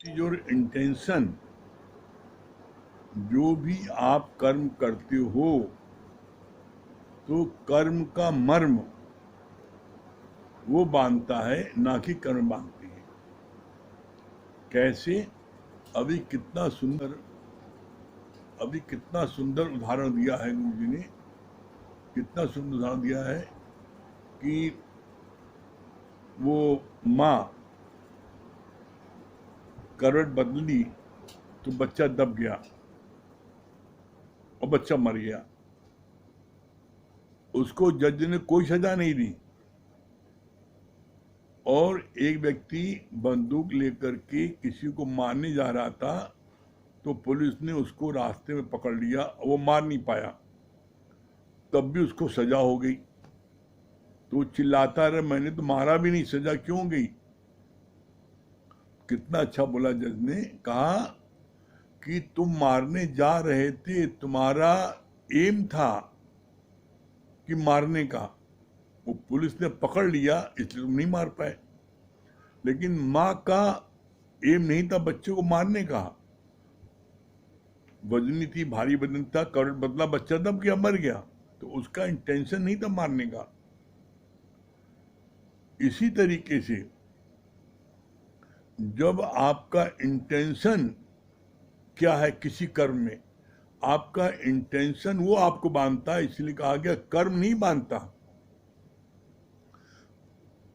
Your intention, जो भी आप कर्म करते हो तो कर्म का मर्म वो बांधता है, ना कि कर्म बांधती है। कैसे? अभी कितना सुंदर उदाहरण दिया है गुरु जी ने। कितना सुंदर उदाहरण दिया है कि वो माँ करवट बदली तो बच्चा दब गया और बच्चा मर गया। उसको जज ने कोई सजा नहीं दी, और एक व्यक्ति बंदूक लेकर के किसी को मारने जा रहा था, तो पुलिस ने उसको रास्ते में पकड़ लिया। वो मार नहीं पाया, तब भी उसको सजा हो गई। तो चिल्लाता रहा, मैंने तो मारा भी नहीं, सजा क्यों गई? कितना अच्छा बोला जज ने, कहा कि तुम मारने जा रहे थे, तुम्हारा एम था कि मारने का, वो पुलिस ने पकड़ लिया इसलिए तुम नहीं मार पाए। लेकिन माँ का एम नहीं था बच्चे को मारने का। वजनी थी, भारी वजन था, करंट बदला, बच्चा दब गया, मर गया, तो उसका इंटेंशन नहीं था मारने का। इसी तरीके से जब आपका इंटेंशन क्या है किसी कर्म में, आपका इंटेंशन वो आपको बांधता है। इसलिए कहा गया कर्म नहीं बांधता,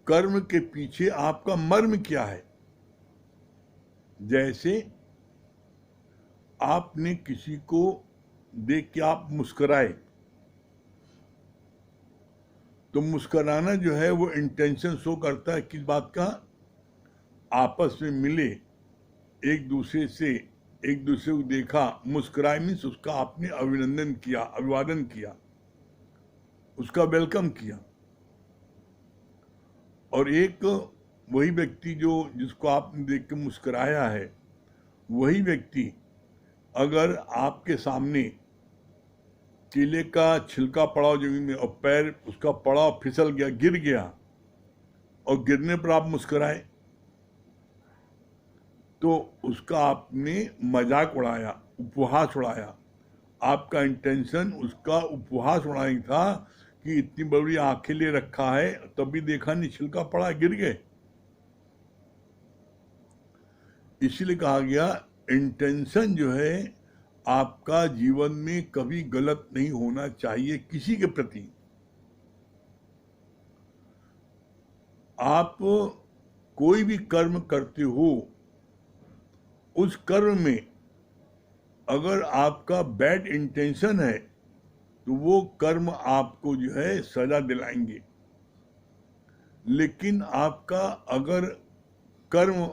कर्म के पीछे आपका मर्म क्या है। जैसे आपने किसी को देख के आप मुस्कुराए, तो मुस्कुराना जो है वो इंटेंशन शो करता है किस बात का? आपस में मिले, एक दूसरे को देखा, मुस्कुराए मीन्स उसका आपने अभिनंदन किया, अभिवादन किया, उसका वेलकम किया। और एक वही व्यक्ति जिसको आपने देख के मुस्कुराया है, वही व्यक्ति अगर आपके सामने केले का छिलका पड़ा हो जमीन में और पैर उसका पड़ा, फिसल गया, गिर गया, और गिरने पर आप मुस्कुराए, तो उसका आपने मजाक उड़ाया, उपहास उड़ाया। आपका इंटेंशन उसका उपहास उड़ाना था कि इतनी बड़ी आंखें ले रखा है, तभी देखा नहीं, छिलका पड़ा, गिर गए। इसलिए कहा गया इंटेंशन जो है आपका जीवन में कभी गलत नहीं होना चाहिए किसी के प्रति। आप कोई भी कर्म करते हो, उस कर्म में अगर आपका बैड इंटेंशन है तो वो कर्म आपको जो है सजा दिलाएंगे। लेकिन आपका अगर कर्म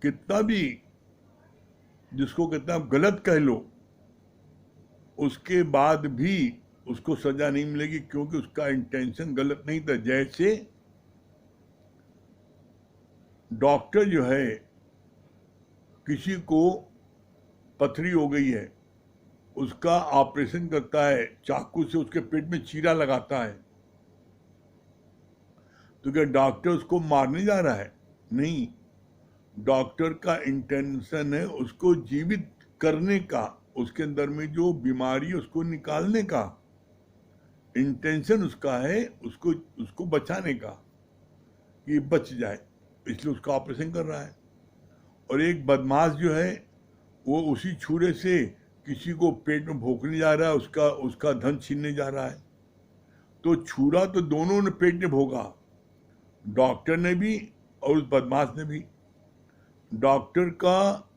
कितना भी, जिसको कहते हैं आप गलत कह लो, उसके बाद भी उसको सजा नहीं मिलेगी, क्योंकि उसका इंटेंशन गलत नहीं था। जैसे डॉक्टर जो है, किसी को पथरी हो गई है, उसका ऑपरेशन करता है, चाकू से उसके पेट में चीरा लगाता है, तो क्या डॉक्टर उसको मारने जा रहा है? नहीं, डॉक्टर का इंटेंशन है उसको जीवित करने का, उसके अंदर में जो बीमारी है उसको निकालने का इंटेंशन उसका है, उसको बचाने का, कि बच जाए, इसलिए उसका ऑपरेशन कर रहा है। और एक बदमाश जो है, वो उसी छुरे से किसी को पेट में भोंकने जा रहा है, उसका धन छीनने जा रहा है। तो छुरा तो दोनों ने पेट में भोगा, डॉक्टर ने भी और उस बदमाश ने भी। डॉक्टर का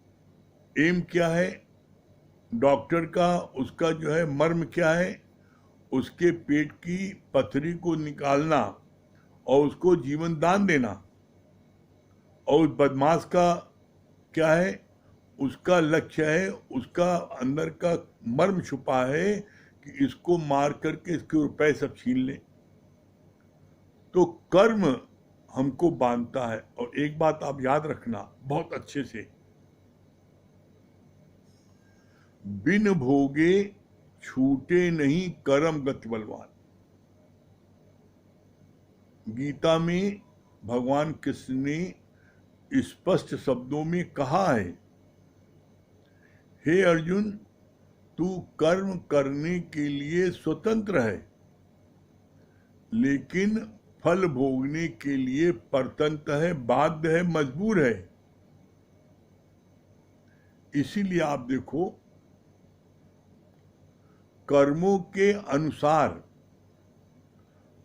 एम क्या है? डॉक्टर का उसका जो है मर्म क्या है? उसके पेट की पथरी को निकालना और उसको जीवन दान देना। और उस बदमाश का क्या है? उसका लक्ष्य है, उसका अंदर का मर्म छुपा है कि इसको मार करके इसके रुपए सब छीन ले। तो कर्म हमको बांधता है। और एक बात आप याद रखना बहुत अच्छे से, बिन भोगे छूटे नहीं कर्म गति बलवान। गीता में भगवान कृष्ण ने स्पष्ट शब्दों में कहा है, हे अर्जुन, तू कर्म करने के लिए स्वतंत्र है, लेकिन फल भोगने के लिए परतंत्र है, बाध्य है, मजबूर है। इसीलिए आप देखो, कर्मों के अनुसार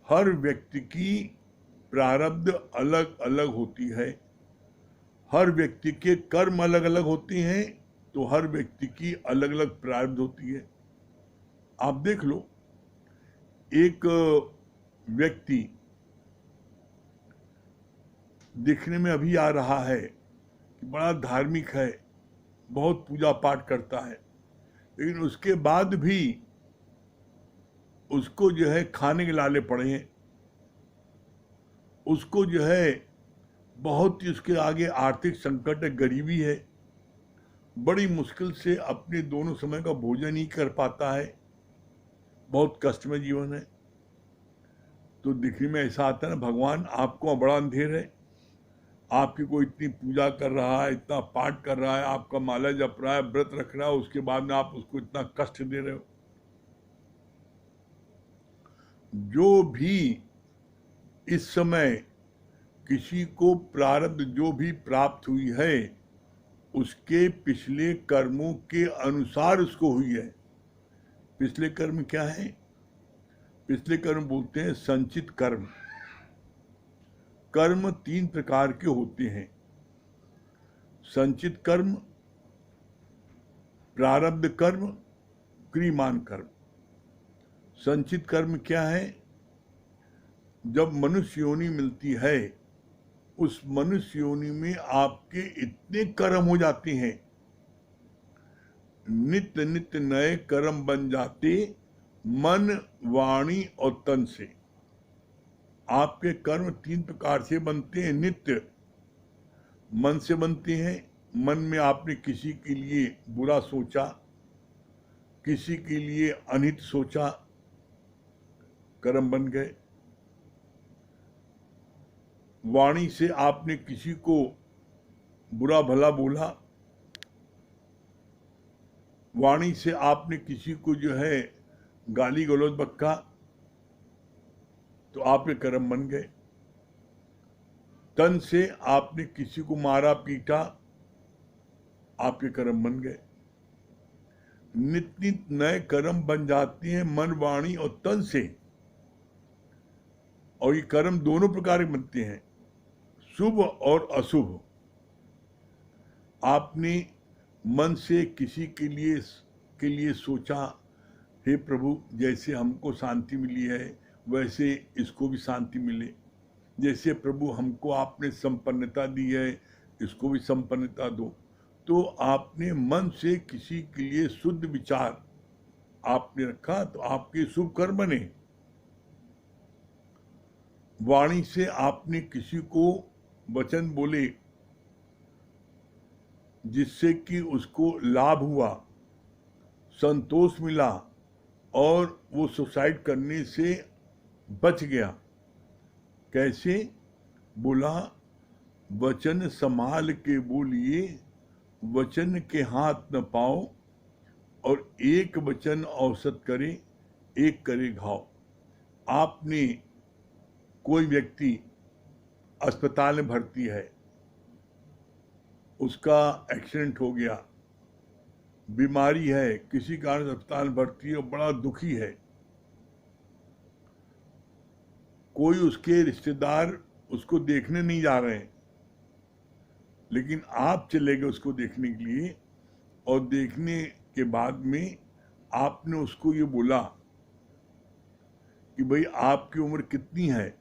हर व्यक्ति की प्रारब्ध अलग अलग होती है, हर व्यक्ति के कर्म अलग अलग होते हैं, तो हर व्यक्ति की अलग अलग प्रारब्ध होती है। आप देख लो, एक व्यक्ति दिखने में अभी आ रहा है कि बड़ा धार्मिक है, बहुत पूजा पाठ करता है, लेकिन उसके बाद भी उसको जो है खाने के लाले पड़े हैं, उसको जो है बहुत ही उसके आगे आर्थिक संकट है, गरीबी है, बड़ी मुश्किल से अपने दोनों समय का भोजन ही कर पाता है, बहुत कष्ट में जीवन है। तो दिखने में ऐसा आता है ना, भगवान आपको बड़ा अंधेर है, आपकी कोई इतनी पूजा कर रहा है, इतना पाठ कर रहा है, आपका माला जप रहा है, व्रत रख रहा है, उसके बाद में आप उसको इतना कष्ट दे रहे हो। जो भी इस समय किसी को प्रारब्ध जो भी प्राप्त हुई है, उसके पिछले कर्मों के अनुसार उसको हुई है। पिछले कर्म क्या है? पिछले कर्म बोलते हैं संचित कर्म। कर्म 3 प्रकार के होते हैं: संचित कर्म, प्रारब्ध कर्म, क्रियमान कर्म। संचित कर्म क्या है? जब मनुष्य योनि मिलती है, उस मनुष्य योनि में आपके इतने कर्म हो जाते हैं, नित्य नित्य नए कर्म बन जाते, मन, वाणी और तन से। आपके कर्म 3 प्रकार से बनते हैं। नित्य मन से बनते हैं। मन में आपने किसी के लिए बुरा सोचा, किसी के लिए अनित सोचा, कर्म बन गए। वाणी से आपने किसी को बुरा भला बोला, वाणी से आपने किसी को जो है गाली गलौज बक्का, तो आपके कर्म बन गए। तन से आपने किसी को मारा पीटा, आपके कर्म बन गए। नित्य नित्य नए कर्म बन जाते हैं मन, वाणी और तन से। और ये कर्म दोनों प्रकार के बनते हैं, शुभ और अशुभ। आपने मन से किसी के लिए सोचा, हे प्रभु, जैसे हमको शांति मिली है वैसे इसको भी शांति मिले, जैसे प्रभु हमको आपने संपन्नता दी है, इसको भी संपन्नता दो। तो आपने मन से किसी के लिए शुद्ध विचार आपने रखा, तो आपके शुभ कर्म बने। वाणी से आपने किसी को वचन बोले जिससे कि उसको लाभ हुआ, संतोष मिला, और वो सुसाइड करने से बच गया। कैसे? बोला, वचन संभाल के बोलिए, वचन के हाथ न पाओ, और एक वचन औसत करे, एक करे घाव। आपने कोई व्यक्ति अस्पताल में भर्ती है, उसका एक्सीडेंट हो गया, बीमारी है, किसी कारण अस्पताल में भर्ती है और बड़ा दुखी है, कोई उसके रिश्तेदार उसको देखने नहीं जा रहे हैं, लेकिन आप चले गए उसको देखने के लिए, और देखने के बाद में आपने उसको ये बोला कि भाई आपकी उम्र कितनी है?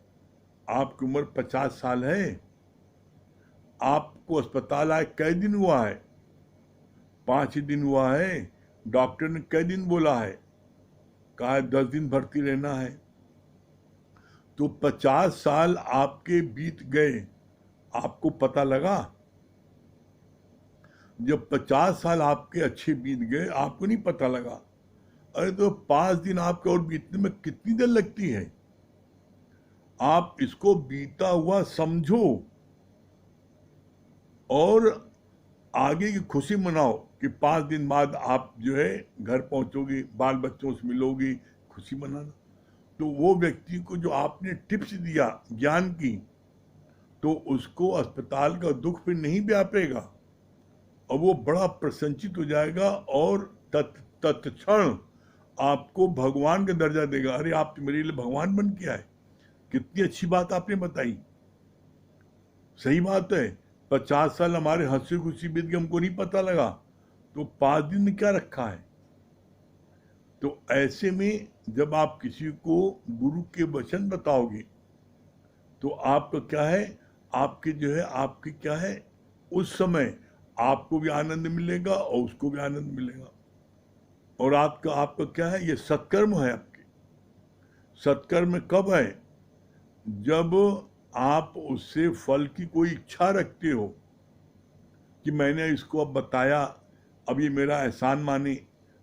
आपकी उम्र 50 साल है। आपको अस्पताल आए कई दिन हुआ है? 5 ही दिन हुआ है। डॉक्टर ने कई दिन बोला है? कहा है 10 दिन भर्ती रहना है। तो 50 साल आपके बीत गए, आपको पता लगा? जब 50 साल आपके अच्छे बीत गए, आपको नहीं पता लगा। अरे तो 5 दिन आपके और बीतने में कितनी देर लगती है? आप इसको बीता हुआ समझो। और आगे की खुशी मनाओ कि 5 दिन बाद आप जो है घर पहुंचोगे, बाल बच्चों से मिलोगे, खुशी मनाना। तो वो व्यक्ति को जो आपने टिप्स दिया ज्ञान की, तो उसको अस्पताल का दुख फिर नहीं व्यापेगा और वो बड़ा प्रसन्नचित हो जाएगा और तत्क्षण आपको भगवान का दर्जा देगा। अरे आप तो मेरे लिए भगवान बन के आए, कितनी अच्छी बात आपने बताई। सही बात है, 50 साल हमारे हंसी खुशी बीत गए, हमको नहीं पता लगा, तो 5 दिन में क्या रखा है। तो ऐसे में जब आप किसी को गुरु के वचन बताओगे तो आपका क्या है, आपके जो है आपके क्या है, उस समय आपको भी आनंद मिलेगा और उसको भी आनंद मिलेगा। और आपका आपका क्या है, ये सत्कर्म है। आपके सत्कर्म कब है, जब आप उससे फल की कोई इच्छा रखते हो कि मैंने इसको अब बताया, अब ये मेरा एहसान माने,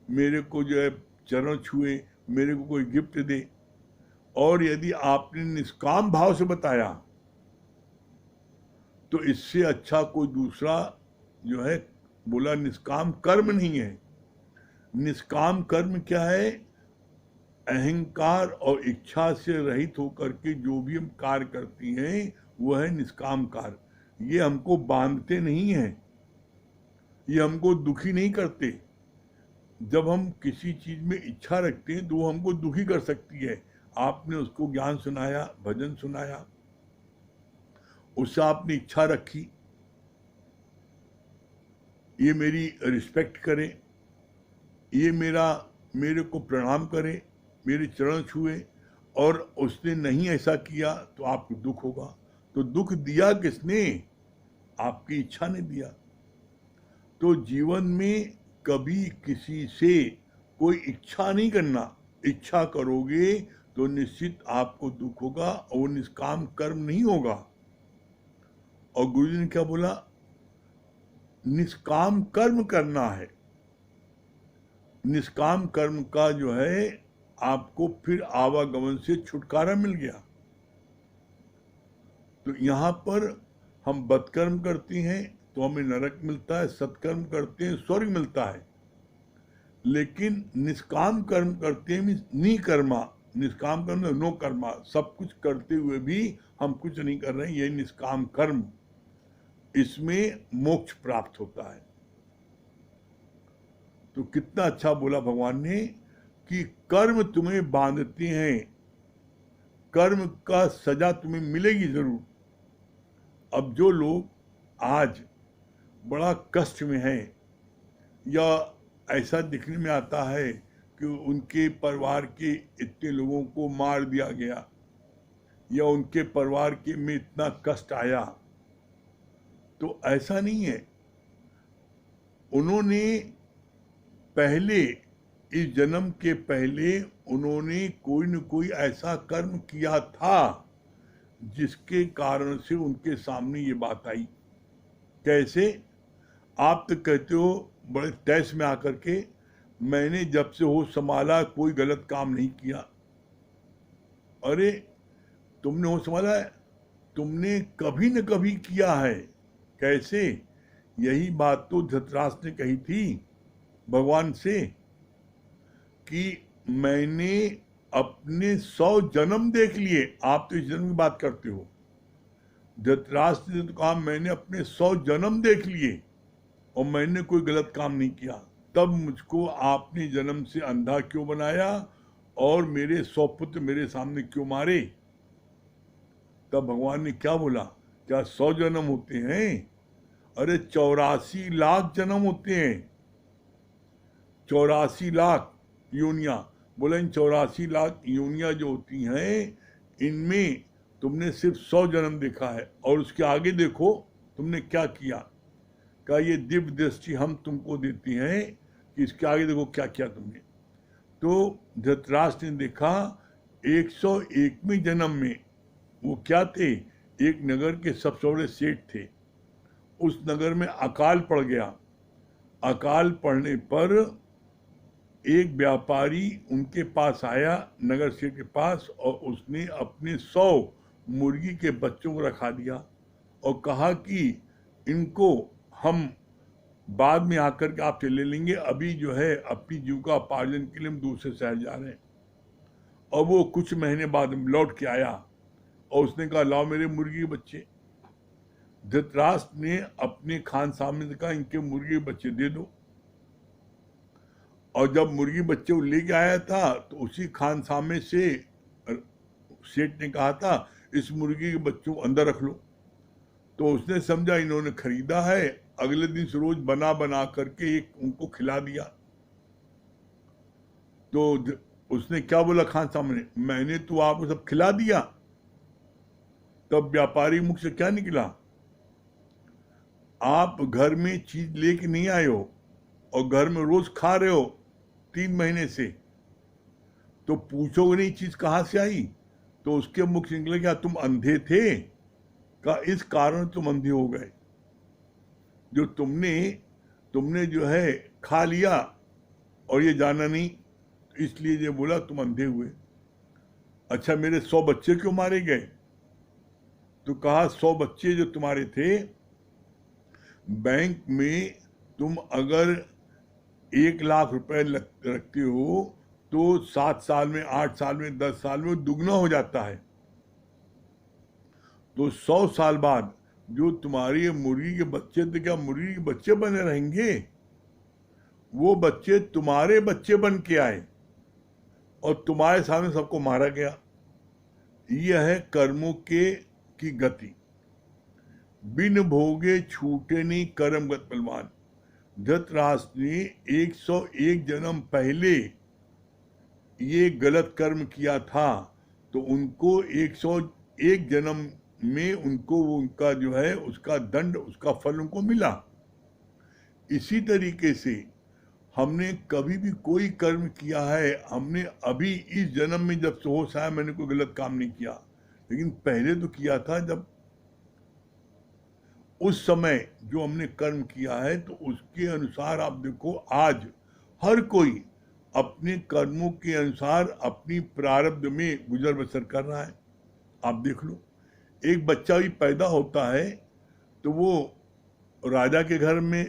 मेरे को जो है चरण छुए, मेरे को कोई गिफ्ट दे। और यदि आपने निष्काम भाव से बताया तो इससे अच्छा कोई दूसरा जो है बोला निष्काम कर्म नहीं है। निष्काम कर्म क्या है, अहंकार और इच्छा से रहित होकर के जो भी हम कार्य करती हैं वह है निष्काम कार्य। ये हमको बांधते नहीं हैं, ये हमको दुखी नहीं करते। जब हम किसी चीज में इच्छा रखते हैं तो वो हमको दुखी कर सकती है। आपने उसको ज्ञान सुनाया, भजन सुनाया, उससे आपने इच्छा रखी ये मेरी रिस्पेक्ट करे, ये मेरे को प्रणाम करे, मेरे चरण छुए, और उसने नहीं ऐसा किया तो आपको दुख होगा। तो दुख दिया किसने, आपकी इच्छा ने दिया। तो जीवन में कभी किसी से कोई इच्छा नहीं करना। इच्छा करोगे तो निश्चित आपको दुख होगा और वो निष्काम कर्म नहीं होगा। और गुरुजी ने क्या बोला, निष्काम कर्म करना है। निष्काम कर्म का जो है आपको फिर आवागमन से छुटकारा मिल गया। तो यहाँ पर हम बदकर्म करते हैं तो हमें नरक मिलता है, सत्कर्म करते हैं स्वर्ग मिलता है। लेकिन निष्काम कर्म करते हैं निकर्मा, निष्काम कर्म नो कर्मा, सब कुछ करते हुए भी हम कुछ नहीं कर रहे हैं, ये निष्काम कर्म, इसमें मोक्ष प्राप्त होता है। तो कितना अच्छा बोला भगवान ने कि कर्म तुम्हें बांधते हैं, कर्म का सजा तुम्हें मिलेगी जरूर। अब जो लोग आज बड़ा कष्ट में हैं या ऐसा दिखने में आता है कि उनके परिवार के इतने लोगों को मार दिया गया या उनके परिवार के में इतना कष्ट आया, तो ऐसा नहीं है। उन्होंने पहले, इस जन्म के पहले उन्होंने कोई न कोई ऐसा कर्म किया था जिसके कारण से उनके सामने ये बात आई। कैसे, आप तो कहते हो बड़े तैस में आकर के, मैंने जब से होश संभाला कोई गलत काम नहीं किया। अरे तुमने होश संभाला है, तुमने कभी न कभी किया है। कैसे, यही बात तो धृतराष्ट्र ने कही थी भगवान से कि मैंने अपने 100 जन्म देख लिए। आप तो इस जन्म की बात करते हो, धृतराष्ट्र ने तो कहा मैंने अपने 100 जन्म देख लिए और मैंने कोई गलत काम नहीं किया। तब मुझको आपने जन्म से अंधा क्यों बनाया और मेरे 100 पुत्र मेरे सामने क्यों मारे। तब भगवान ने क्या बोला, क्या 100 जन्म होते हैं? अरे 84 लाख जन्म होते हैं, 84 लाख योनियां। बोले इन 84 लाख योनियां जो होती हैं, इनमें तुमने सिर्फ 100 जन्म देखा है और उसके आगे देखो तुमने क्या किया। क्या ये दिव्य दृष्टि हम तुमको देती हैं कि इसके आगे देखो क्या किया तुमने। तो धृतराष्ट्र ने देखा 101वें जन्म में वो क्या थे, एक नगर के सबसे बड़े सेठ थे। उस नगर में अकाल पड़ गया। अकाल पड़ने पर एक व्यापारी उनके पास आया, नगर सेठ के पास, और उसने अपने 100 मुर्गी के बच्चों को रखा दिया और कहा कि इनको हम बाद में आकर के आपसे ले लेंगे, अभी जो है अपनी जीविका उपार्जन के लिए हम दूसरे शहर जा रहे हैं। और वो कुछ महीने बाद लौट के आया और उसने कहा लाओ मेरे मुर्गी के बच्चे। धृतराष्ट्र ने अपने खानसामे से कहा इनके मुर्गी के बच्चे दे दो। और जब मुर्गी बच्चे वो लेके आया था तो उसी खानसामे से सेठ ने कहा था इस मुर्गी के बच्चों को अंदर रख लो। तो उसने समझा इन्होंने खरीदा है, अगले दिन से रोज बना बना करके एक उनको खिला दिया। तो उसने क्या बोला खान सामने, मैंने तो आपको सब खिला दिया। तब व्यापारी मुख से क्या निकला, आप घर में चीज लेके नहीं आए हो और घर में रोज खा रहे हो 3 महीने से, तो पूछोगे नहीं चीज कहां से आई। तो उसके मुख से निकले क्या तुम अंधे थे का, इस कारण तुम अंधे हो गए, जो तुमने जो है खा लिया और ये जाना नहीं, तो इसलिए ये बोला तुम अंधे हुए। अच्छा मेरे 100 बच्चे क्यों मारे गए, तो कहा 100 बच्चे जो तुम्हारे थे, बैंक में तुम अगर 1 लाख रुपए रखते हो तो 7 साल में, 8 साल में, 10 साल में दुगना हो जाता है। तो 100 साल बाद जो तुम्हारी मुर्गी के बच्चे थे, क्या मुर्गी के बच्चे बने रहेंगे, वो बच्चे तुम्हारे बच्चे बन के आए और तुम्हारे सामने सबको मारा गया। यह है कर्मों की गति। बिन भोगे छूटे नहीं कर्मगत बलवान। धृतराष्ट्र ने 101 जन्म पहले ये गलत कर्म किया था, तो उनको 101 जन्म में उनको उनका जो है उसका दंड, उसका फल उनको मिला। इसी तरीके से हमने कभी भी कोई कर्म किया है, हमने अभी इस जन्म में जब से होश आया मैंने कोई गलत काम नहीं किया, लेकिन पहले तो किया था जब उस समय जो हमने कर्म किया है, तो उसके अनुसार आप देखो आज हर कोई अपने कर्मों के अनुसार अपनी प्रारब्ध में गुजर बसर कर रहा है। आप देख लो, एक बच्चा भी पैदा होता है तो वो राजा के घर में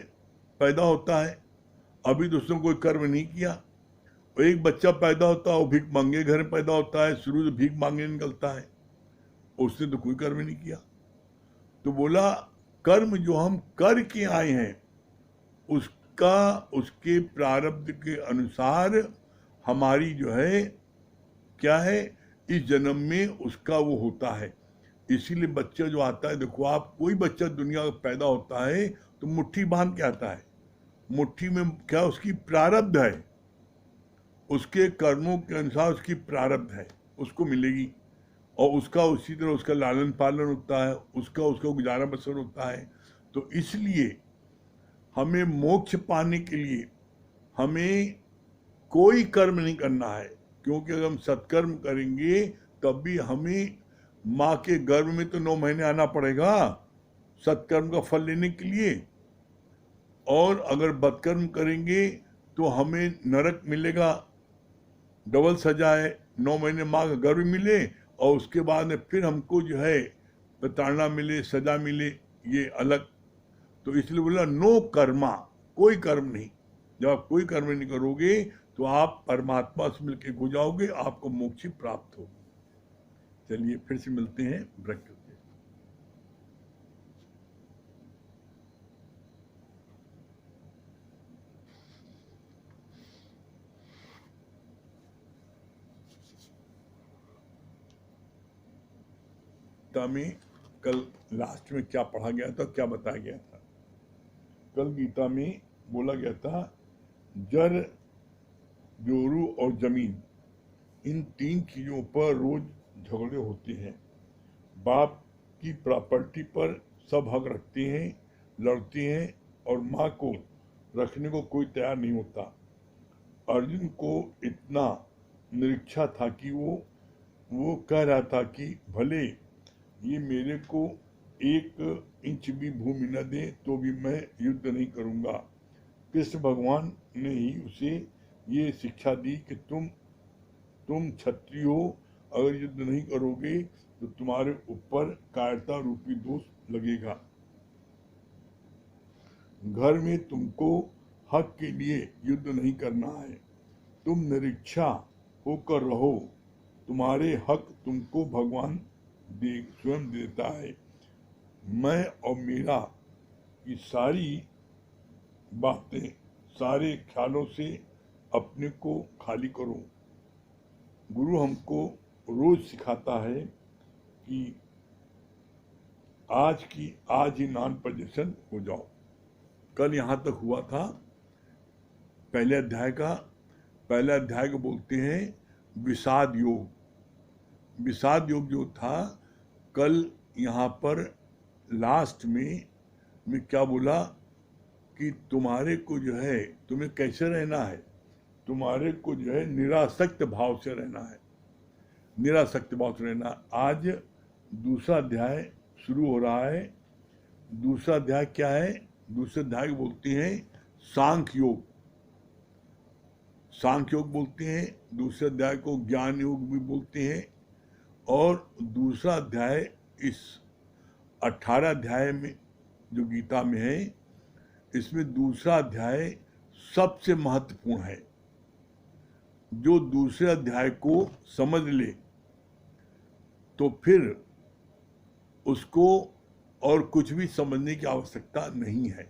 पैदा होता है, अभी तो उसने कोई कर्म नहीं किया। और एक बच्चा पैदा होता है वो भीख मांगे घर में पैदा होता है, शुरू से भीख मांगने निकलता है, उसने तो कोई कर्म नहीं किया। तो बोला कर्म जो हम कर के आए हैं उसके प्रारब्ध के अनुसार हमारी जो है क्या है, इस जन्म में उसका वो होता है। इसीलिए बच्चा जो आता है, देखो आप कोई बच्चा दुनिया में पैदा होता है तो मुट्ठी बांध के आता है, मुट्ठी में क्या उसकी प्रारब्ध है, उसके कर्मों के अनुसार उसकी प्रारब्ध है, उसको मिलेगी। और उसका उसी तरह उसका लालन पालन होता है, उसका गुजारा बसर होता है। तो इसलिए हमें मोक्ष पाने के लिए हमें कोई कर्म नहीं करना है, क्योंकि अगर हम सत्कर्म करेंगे तब भी हमें माँ के गर्भ में तो 9 महीने आना पड़ेगा सत्कर्म का फल लेने के लिए। और अगर बदकर्म करेंगे तो हमें नरक मिलेगा, डबल सजा है, 9 महीने माँ का गर्भ मिले और उसके बाद में फिर हमको जो है प्रताड़ना मिले, सजा मिले, ये अलग। तो इसलिए बोला नो कर्मा, कोई कर्म नहीं। जब आप कोई कर्म नहीं करोगे तो आप परमात्मा से मिलकर हो जाओगे, आपको मोक्ष प्राप्त होगी। चलिए फिर से मिलते हैं ब्रेक करके। गीता में कल लास्ट में क्या पढ़ा गया था, क्या बताया गया था? कल गीता में बोला गया था जर, जोरू और जमीन, इन 3 चीजों पर रोज झगड़े होते हैं। बाप की प्रॉपर्टी पर सब हक रखते हैं, लड़ते हैं, और माँ को रखने को कोई तैयार नहीं होता। अर्जुन को इतना निरीक्षा था कि वो कह रहा था कि भले ये मेरे को 1 इंच भी भूमि न दे तो भी मैं युद्ध नहीं करूंगा। कृष्ण भगवान ने ही उसे ये शिक्षा दी कि तुम क्षत्रिय हो, अगर युद्ध नहीं करोगे तो तुम्हारे ऊपर कायरता रूपी दोष लगेगा। घर में तुमको हक के लिए युद्ध नहीं करना है, तुम निरीक्षा होकर रहो, तुम्हारे हक तुमको भगवान स्वयं देता है। मैं और मेरा ये सारी बातें, सारे ख्यालों से अपने को खाली करो। गुरु हमको रोज सिखाता है कि आज ही नॉन पोजीशन हो जाओ। कल यहाँ तक हुआ था पहले अध्याय को बोलते हैं विषाद योग। विषाद योग जो था कल यहाँ पर लास्ट में मैं क्या बोला कि तुम्हारे को जो है तुम्हें कैसे रहना है, तुम्हारे को जो है निरासक्त भाव से रहना है, निरासक्त भाव से रहना। आज दूसरा अध्याय शुरू हो रहा है। दूसरा अध्याय क्या है? दूसरे अध्याय को बोलते हैं सांख्य योग। सांख्य योग बोलते हैं, दूसरे अध्याय को ज्ञान योग भी बोलते हैं। और दूसरा अध्याय इस 18 अध्याय में जो गीता में है, इसमें दूसरा अध्याय सबसे महत्वपूर्ण है। जो दूसरे अध्याय को समझ ले तो फिर उसको और कुछ भी समझने की आवश्यकता नहीं है।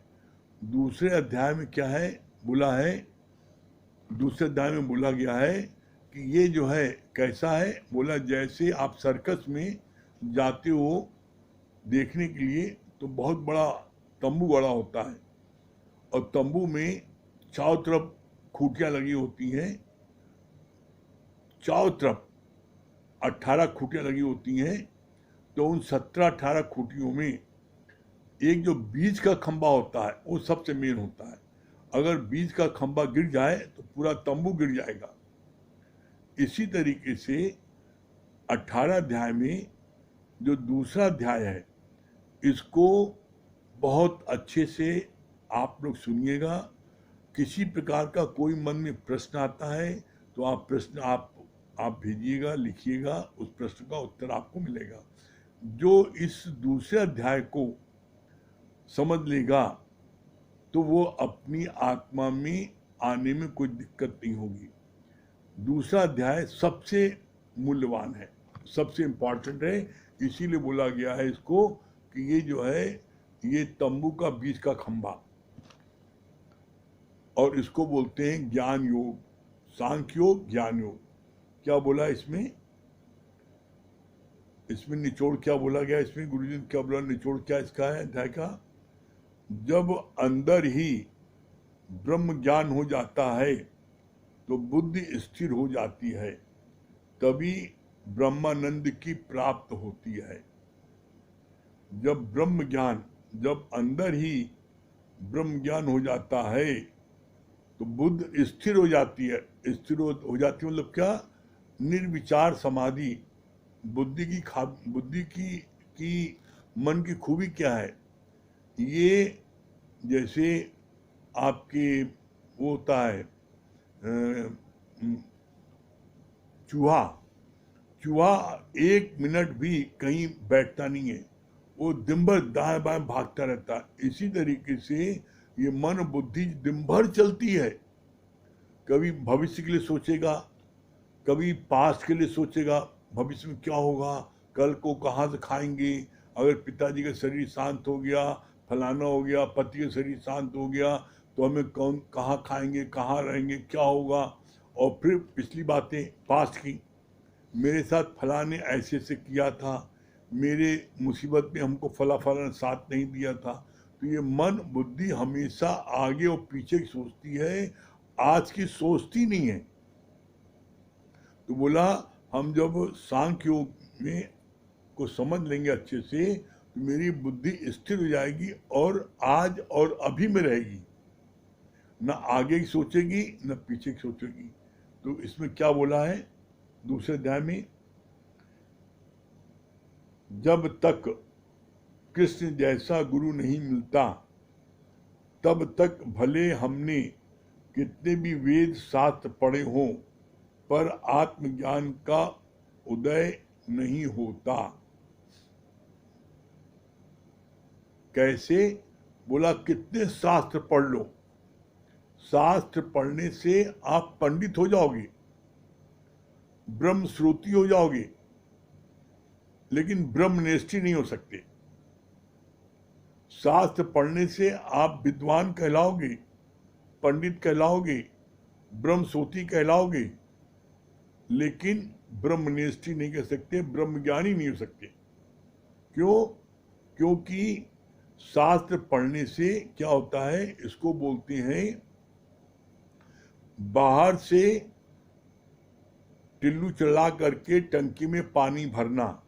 दूसरे अध्याय में क्या है बोला है? दूसरे अध्याय में बोला गया है कि ये जो है कैसा है, बोला जैसे आप सर्कस में जाते हो देखने के लिए तो बहुत बड़ा तंबू गड़ा होता है और तंबू में चारों तरफ खूंटियां लगी होती हैं, चारों तरफ 18 खूंटियां लगी होती हैं। तो उन 17-18 खूंटियों में एक जो बीच का खंबा होता है वो सबसे मेन होता है। अगर बीच का खंबा गिर जाए तो पूरा तंबू गिर जाएगा। इसी तरीके से 18 अध्याय में जो दूसरा अध्याय है इसको बहुत अच्छे से आप लोग सुनिएगा। किसी प्रकार का कोई मन में प्रश्न आता है तो आप प्रश्न आप भेजिएगा, लिखिएगा, उस प्रश्न का उत्तर आपको मिलेगा। जो इस दूसरे अध्याय को समझ लेगा तो वो अपनी आत्मा में आने में कोई दिक्कत नहीं होगी। दूसरा अध्याय सबसे मूल्यवान है, सबसे इम्पोर्टेंट है। इसीलिए बोला गया है इसको कि ये जो है ये तंबू का बीच का खंबा, और इसको बोलते हैं ज्ञान योग, सांख्य योग, ज्ञान योग। क्या बोला इसमें निचोड़ क्या बोला गया? इसमें गुरुजी ने क्या बोला? निचोड़ क्या इसका है अध्याय का? जब अंदर ही ब्रह्म ज्ञान हो जाता है तो बुद्धि स्थिर हो जाती है, तभी ब्रह्मानंद की प्राप्त होती है। जब अंदर ही ब्रह्म ज्ञान हो जाता है तो बुद्धि स्थिर हो जाती है। स्थिर हो जाती है मतलब क्या? निर्विचार समाधि। बुद्धि की मन की खूबी क्या है? ये जैसे आपके वो होता है चूहा 1 मिनट भी कहीं बैठता नहीं है, वो दिन भर दाएं बाएं भागता रहता है। इसी तरीके से ये मन बुद्धि दिन भर चलती है। कभी भविष्य के लिए सोचेगा, कभी पास्ट के लिए सोचेगा, भविष्य में क्या होगा, कल को कहाँ से खाएंगे, अगर पिताजी का शरीर शांत हो गया, फलाना हो गया, पति का शरीर शांत हो गया तो हमें कहाँ खाएंगे, कहाँ रहेंगे, क्या होगा। और फिर पिछली बातें पास्ट की, मेरे साथ फलाने ऐसे से किया था, मेरे मुसीबत में हमको फलाना साथ नहीं दिया था। तो ये मन बुद्धि हमेशा आगे और पीछे की सोचती है, आज की सोचती नहीं है। तो बोला हम जब सांख्य योग में को समझ लेंगे अच्छे से तो मेरी बुद्धि स्थिर हो जाएगी और आज और अभी में रहेगी, न आगे की सोचेगी न पीछे की सोचेगी। तो इसमें क्या बोला है दूसरे अध्याय में? जब तक कृष्ण जैसा गुरु नहीं मिलता तब तक भले हमने कितने भी वेद शास्त्र पढ़े हों पर आत्मज्ञान का उदय नहीं होता। कैसे? बोला कितने शास्त्र पढ़ लो, शास्त्र पढ़ने से आप पंडित हो जाओगे, ब्रह्म श्रोती हो जाओगे, लेकिन ब्रह्मनिष्ठी नहीं हो सकते। शास्त्र पढ़ने से आप विद्वान कहलाओगे, पंडित कहलाओगे, ब्रह्म श्रोती कहलाओगे, लेकिन ब्रह्मनिष्ठी नहीं कह सकते, ब्रह्मज्ञानी नहीं हो सकते। क्यों? क्योंकि शास्त्र पढ़ने से क्या होता है, इसको बोलते हैं बाहर से टिल्लू चला करके टंकी में पानी भरना।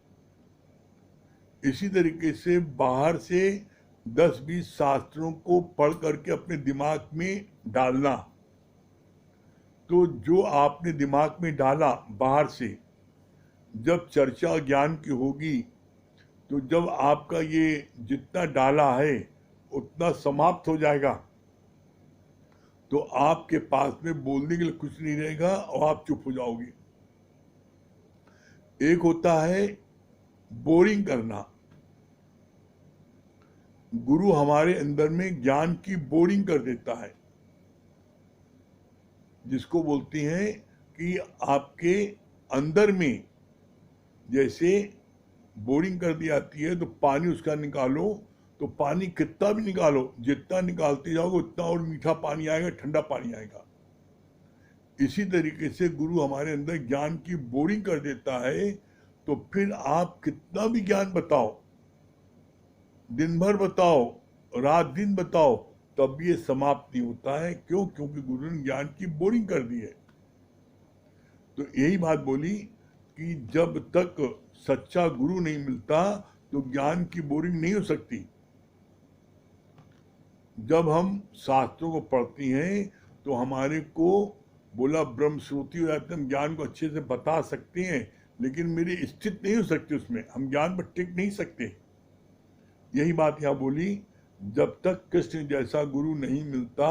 इसी तरीके से बाहर से 10-20 शास्त्रों को पढ़ करके अपने दिमाग में डालना। तो जो आपने दिमाग में डाला बाहर से, जब चर्चा ज्ञान की होगी तो जब आपका ये जितना डाला है उतना समाप्त हो जाएगा, तो आपके पास में बोलने के लिए कुछ नहीं रहेगा और आप चुप हो जाओगे। एक होता है बोरिंग करना। गुरु हमारे अंदर में ज्ञान की बोरिंग कर देता है, जिसको बोलते हैं कि आपके अंदर में जैसे बोरिंग कर दी जाती है, तो पानी उसका निकालो, तो पानी कितना भी निकालो, जितना निकालते जाओगे उतना और मीठा पानी आएगा, ठंडा पानी आएगा। इसी तरीके से गुरु हमारे अंदर ज्ञान की बोरिंग कर देता है, तो फिर आप कितना भी ज्ञान बताओ, दिन भर बताओ, रात दिन बताओ, तब भी ये समाप्त नहीं होता है। क्यों? क्योंकि गुरु ने ज्ञान की बोरिंग कर दी है। तो यही बात बोली कि जब तक सच्चा गुरु नहीं मिलता तो ज्ञान की बोरिंग नहीं हो सकती। जब हम शास्त्रों को पढ़ते हैं तो हमारे को बोला ब्रह्म श्रुति हो जाते, हम ज्ञान को अच्छे से बता सकते हैं, लेकिन मेरी स्थिति नहीं हो सकती उसमें, हम ज्ञान पर टिक नहीं सकते। यही बात यहाँ बोली, जब तक कृष्ण जैसा गुरु नहीं मिलता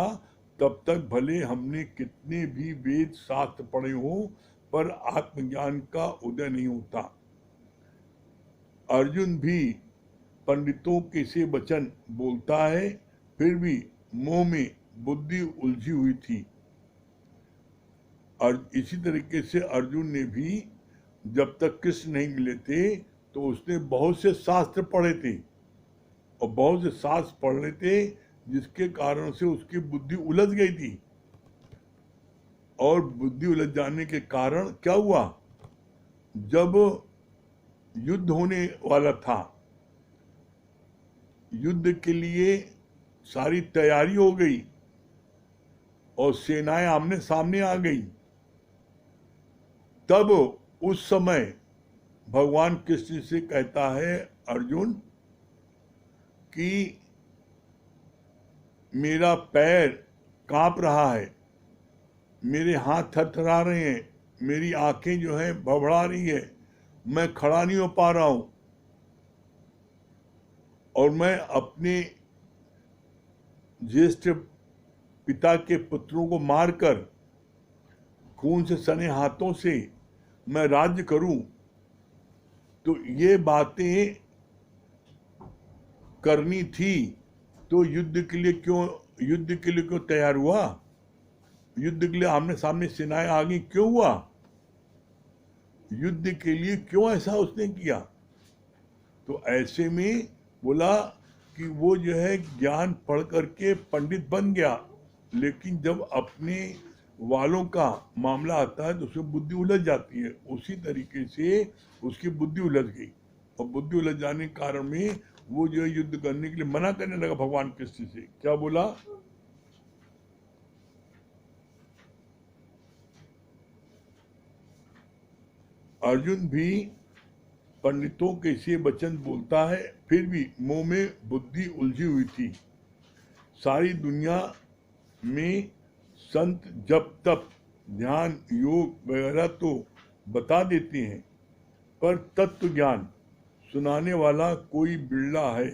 तब तक भले हमने कितने भी वेद शास्त्र पढ़े हो, पर आत्मज्ञान का उदय नहीं होता। अर्जुन भी पंडितों के से वचन बोलता है, फिर भी मोह में बुद्धि उलझी हुई थी। और इसी तरीके से अर्जुन ने भी जब तक कृष्ण नहीं मिले थे तो उसने बहुत से शास्त्र पढ़े थे, और बहुत से शास्त्र पढ़ रहे थे जिसके कारण से उसकी बुद्धि उलझ गई थी। और बुद्धि उलझ जाने के कारण क्या हुआ, जब युद्ध होने वाला था, युद्ध के लिए सारी तैयारी हो गई और सेनाएं आमने सामने आ गई, तब उस समय भगवान कृष्ण से कहता है अर्जुन कि मेरा पैर कांप रहा है, मेरे हाथ थरथरा रहे हैं, मेरी आंखें जो है भड़बड़ा रही है, मैं खड़ा नहीं हो पा रहा हूं, और मैं अपने ज्येष्ठ पिता के पुत्रों को मारकर खून से सने हाथों से मैं राज्य करूं। तो ये बातें करनी थी, तो युद्ध के लिए क्यों तैयार हुआ? युद्ध के लिए आमने सामने सेनाएं आ गई, क्यों हुआ? युद्ध के लिए क्यों ऐसा उसने किया? तो ऐसे में बोला कि वो जो है ज्ञान पढ़ करके पंडित बन गया, लेकिन जब अपने वालों का मामला आता है तो उसमें बुद्धि उलझ जाती है। उसी तरीके से उसकी बुद्धि उलझ गई, और बुद्धि उलझ जाने के कारण में वो जो है युद्ध करने के लिए मना करने लगा भगवान कृष्ण से। क्या बोला? अर्जुन भी पंडितों के से वचन बोलता है, फिर भी मुंह में बुद्धि उलझी हुई थी। सारी दुनिया में संत जप तप ध्यान योग वगैरह तो बता देते हैं, पर तत्व ज्ञान सुनाने वाला कोई बिरला है।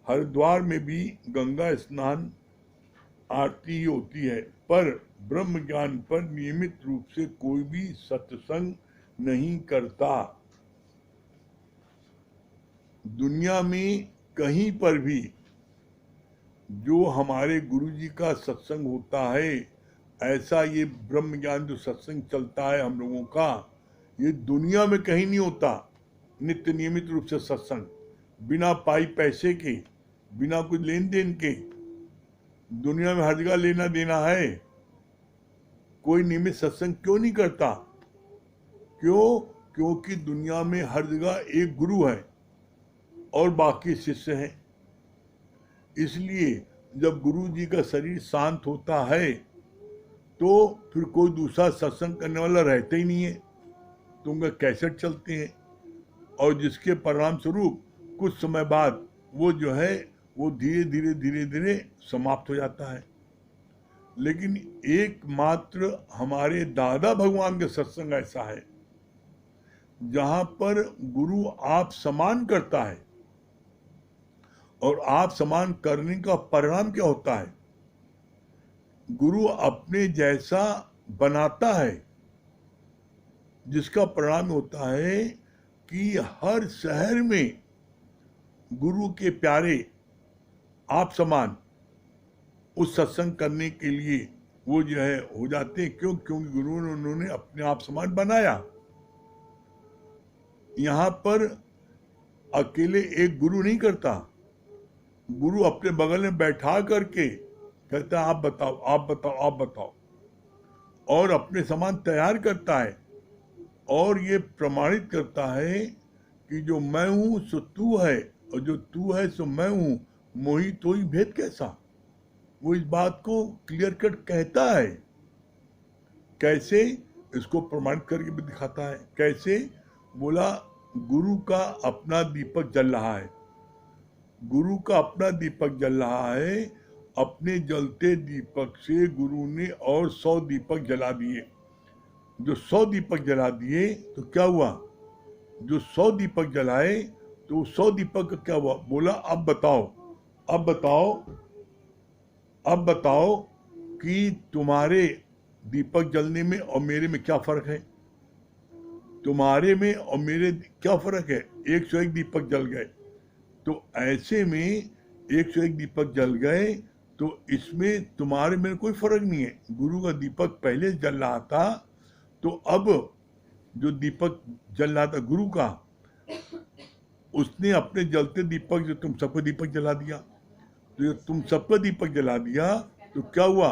हरिद्वार में भी गंगा स्नान आरती ही होती है, पर ब्रह्म ज्ञान पर नियमित रूप से कोई भी सत्संग नहीं करता। दुनिया में कहीं पर भी जो हमारे गुरु जी का सत्संग होता है, ऐसा ये ब्रह्म ज्ञान जो सत्संग चलता है हम लोगों का, ये दुनिया में कहीं नहीं होता। नित्य नियमित रूप से सत्संग, बिना पाई पैसे के, बिना कुछ लेन देन के। दुनिया में हर जगह लेना देना है। कोई नियमित सत्संग क्यों नहीं करता? क्यों? क्योंकि दुनिया में हर जगह एक गुरु है और बाकी शिष्य हैं। इसलिए जब गुरु जी का शरीर शांत होता है तो फिर कोई दूसरा सत्संग करने वाला रहता ही नहीं है, तो उनका कैसेट चलते हैं, और जिसके परिणाम स्वरूप कुछ समय बाद वो जो है वो धीरे धीरे धीरे धीरे समाप्त हो जाता है। लेकिन एकमात्र हमारे दादा भगवान के सत्संग ऐसा है जहां पर गुरु आप समान करता है, और आप समान करने का परिणाम क्या होता है? गुरु अपने जैसा बनाता है, जिसका परिणाम होता है कि हर शहर में गुरु के प्यारे आप समान उस सत्संग करने के लिए वो जो है हो जाते हैं। क्यों? क्योंकि गुरु ने उन्होंने अपने आप समान बनाया। यहाँ पर अकेले एक गुरु नहीं करता, गुरु अपने बगल में बैठा करके कहता है आप बताओ आप बताओ आप बताओ, और अपने समान तैयार करता है, और ये प्रमाणित करता है कि जो मैं हूं सो तू है, और जो तू है सो मैं हूं, मोहि तो ही भेद कैसा। वो इस बात को क्लियर कट कहता है। कैसे? इसको प्रमाणित करके भी दिखाता है। कैसे? बोला गुरु का अपना दीपक जल रहा है, गुरु का अपना दीपक जल रहा है। अपने जलते दीपक से गुरु ने और 100 दीपक जला दिए। जो 100 दीपक जला दिए तो क्या हुआ? जो 100 दीपक जलाए तो 100 दीपक का क्या हुआ? बोला अब बताओ, अब बताओ, अब बताओ कि तुम्हारे दीपक जलने में और मेरे में क्या फर्क है? तुम्हारे में और मेरे क्या फर्क है? 101 दीपक जल गए। तो ऐसे में 101 दीपक जल गए तो इसमें तुम्हारे में कोई फर्क नहीं है। गुरु का दीपक पहले जल रहा था, तो अब जो दीपक जल रहा था गुरु का, उसने अपने जलते दीपक जो तुम सबको दीपक जला दिया। तो जब तुम सबका दीपक जला दिया तो क्या हुआ?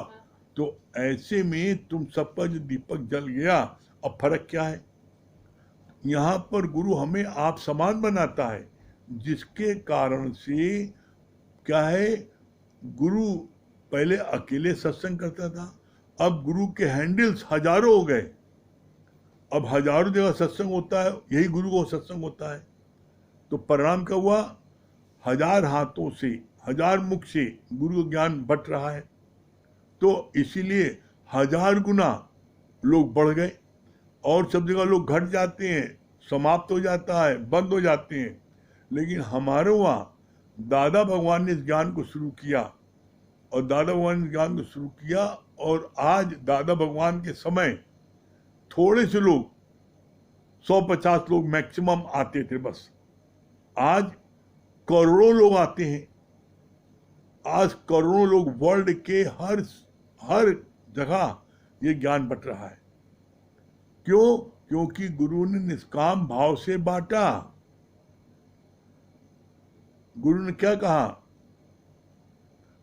तो ऐसे में तुम सबका जो दीपक जल गया, अब फर्क क्या है? यहाँ पर गुरु हमें आप समान बनाता है, जिसके कारण से क्या है, गुरु पहले अकेले सत्संग करता था, अब गुरु के हैंडल्स हजारों हो गए। अब हजारों जगह सत्संग होता है, यही गुरु को सत्संग होता है। तो परिणाम क्या हुआ? 1000 हाथों से, 1000 मुख से गुरु ज्ञान बट रहा है। तो इसीलिए 1000 गुना लोग बढ़ गए, और सब जगह लोग घट जाते हैं, समाप्त हो जाता है, बंद हो जाते हैं। लेकिन हमारे वहाँ दादा भगवान ने इस ज्ञान को शुरू किया, और दादा भगवान ने ज्ञान को शुरू किया, और आज दादा भगवान के समय थोड़े से लोग, 150 लोग मैक्सिमम आते थे बस। आज करोड़ों लोग आते हैं। आज करोड़ों लोग वर्ल्ड के हर जगह ये ज्ञान बट रहा है। क्यों? क्योंकि गुरु ने निष्काम भाव से बांटा। गुरु ने क्या कहा?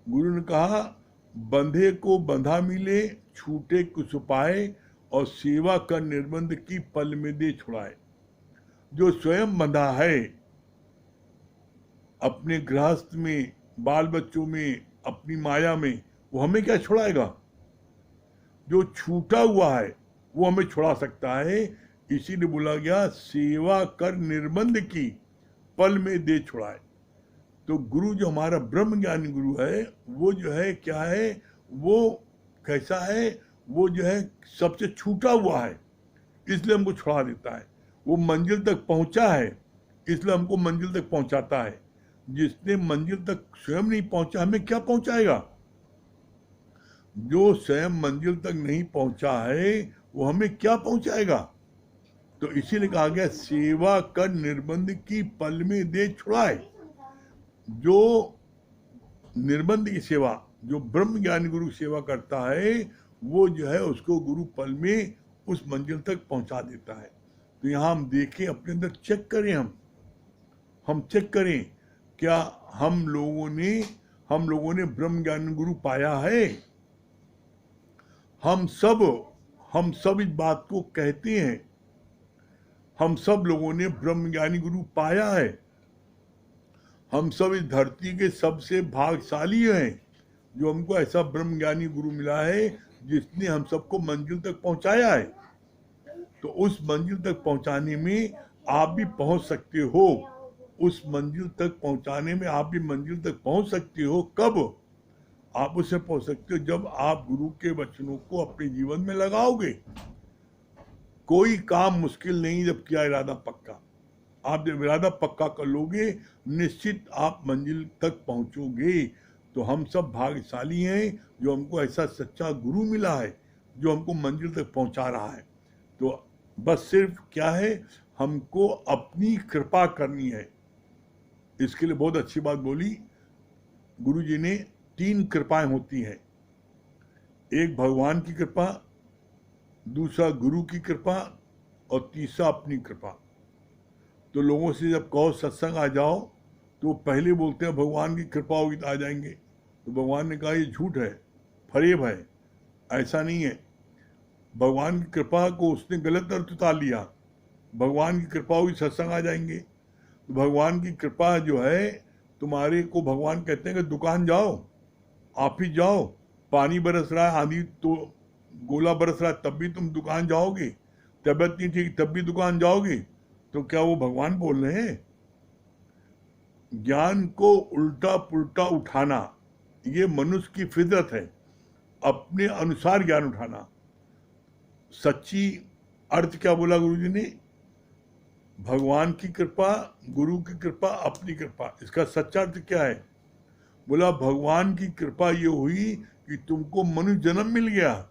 गुरु ने कहा बंधे को बंधा मिले, छूटे कुछ उपाय, और सेवा कर निर्बंध की पल में दे छुड़ाए। जो स्वयं बंधा है अपने गृहस्थ में, बाल बच्चों में, अपनी माया में, वो हमें क्या छुड़ाएगा? जो छूटा हुआ है वो हमें छुड़ा सकता है। इसीलिए बोला गया सेवा कर निर्बंध की पल में दे छुड़ाए। तो गुरु जो हमारा ब्रह्म ज्ञानी गुरु है, वो जो है क्या है, वो कैसा है? वो जो है सबसे छूटा हुआ है, इसलिए हमको छुड़ा देता है। वो मंजिल तक पहुंचा है, इसलिए हमको मंजिल तक पहुंचाता है। जिसने मंजिल तक स्वयं नहीं पहुंचा, हमें क्या पहुंचाएगा? जो स्वयं मंजिल तक नहीं पहुंचा है वो हमें क्या पहुंचाएगा? तो इसीलिए कहा गया सेवा कर निर्बंध की पल में दे छुड़ाए। जो निर्बंध की सेवा, जो ब्रह्म ज्ञानी गुरु सेवा करता है वो जो है उसको गुरु पल में उस मंजिल तक पहुंचा देता है। तो यहाँ हम देखें, अपने अंदर चेक करें, हम चेक करें क्या हम लोगों ने ब्रह्म ज्ञानी गुरु पाया है। हम सब इस बात को कहते हैं, हम सब लोगों ने ब्रह्म ज्ञानी गुरु पाया है। हम सब इस धरती के सबसे भाग्यशाली हैं जो हमको ऐसा ब्रह्म ज्ञानी गुरु मिला है जिसने हम सबको मंजिल तक पहुंचाया है। तो उस मंजिल तक पहुंचाने में आप भी पहुंच सकते हो। उस मंजिल तक पहुंचाने में आप भी मंजिल तक पहुंच सकते हो। कब आप उससे पहुंच सकते हो? जब आप गुरु के वचनों को अपने जीवन में लगाओगे। कोई काम मुश्किल नहीं जब किया इरादा पक्का। आप जब इरादा पक्का कर लोगे निश्चित आप मंजिल तक पहुंचोगे। तो हम सब भाग्यशाली हैं जो हमको ऐसा सच्चा गुरु मिला है जो हमको मंजिल तक पहुंचा रहा है। तो बस सिर्फ क्या है, हमको अपनी कृपा करनी है। इसके लिए बहुत अच्छी बात बोली गुरु जी ने। 3 कृपाएं होती हैं, एक भगवान की कृपा, दूसरा गुरु की कृपा और तीसरा अपनी कृपा। तो लोगों से जब कहो सत्संग आ जाओ तो पहले बोलते हैं भगवान की कृपा होगी तो आ जाएंगे। तो भगवान ने कहा ये झूठ है, फरेब है, ऐसा नहीं है। भगवान की कृपा को उसने गलत अर्थ उतार लिया। भगवान की कृपा होगी सत्संग आ जाएंगे। तो भगवान की कृपा जो है, तुम्हारे को भगवान कहते हैं कि दुकान जाओ, ऑफिस जाओ, पानी बरस रहा है, आंधी तो गोला बरस रहा है, तब भी तुम दुकान जाओगे। तबीयत नहीं ठीक तब भी दुकान जाओगे। तो क्या वो भगवान बोल रहे हैं? ज्ञान को उल्टा पुल्टा उठाना ये मनुष्य की फितरत है, अपने अनुसार ज्ञान उठाना। सच्ची अर्थ क्या बोला गुरुजी ने? भगवान की कृपा, गुरु की कृपा, अपनी कृपा। इसका सच्चा अर्थ क्या है? बोला भगवान की कृपा ये हुई कि तुमको मनुष्य जन्म मिल गया।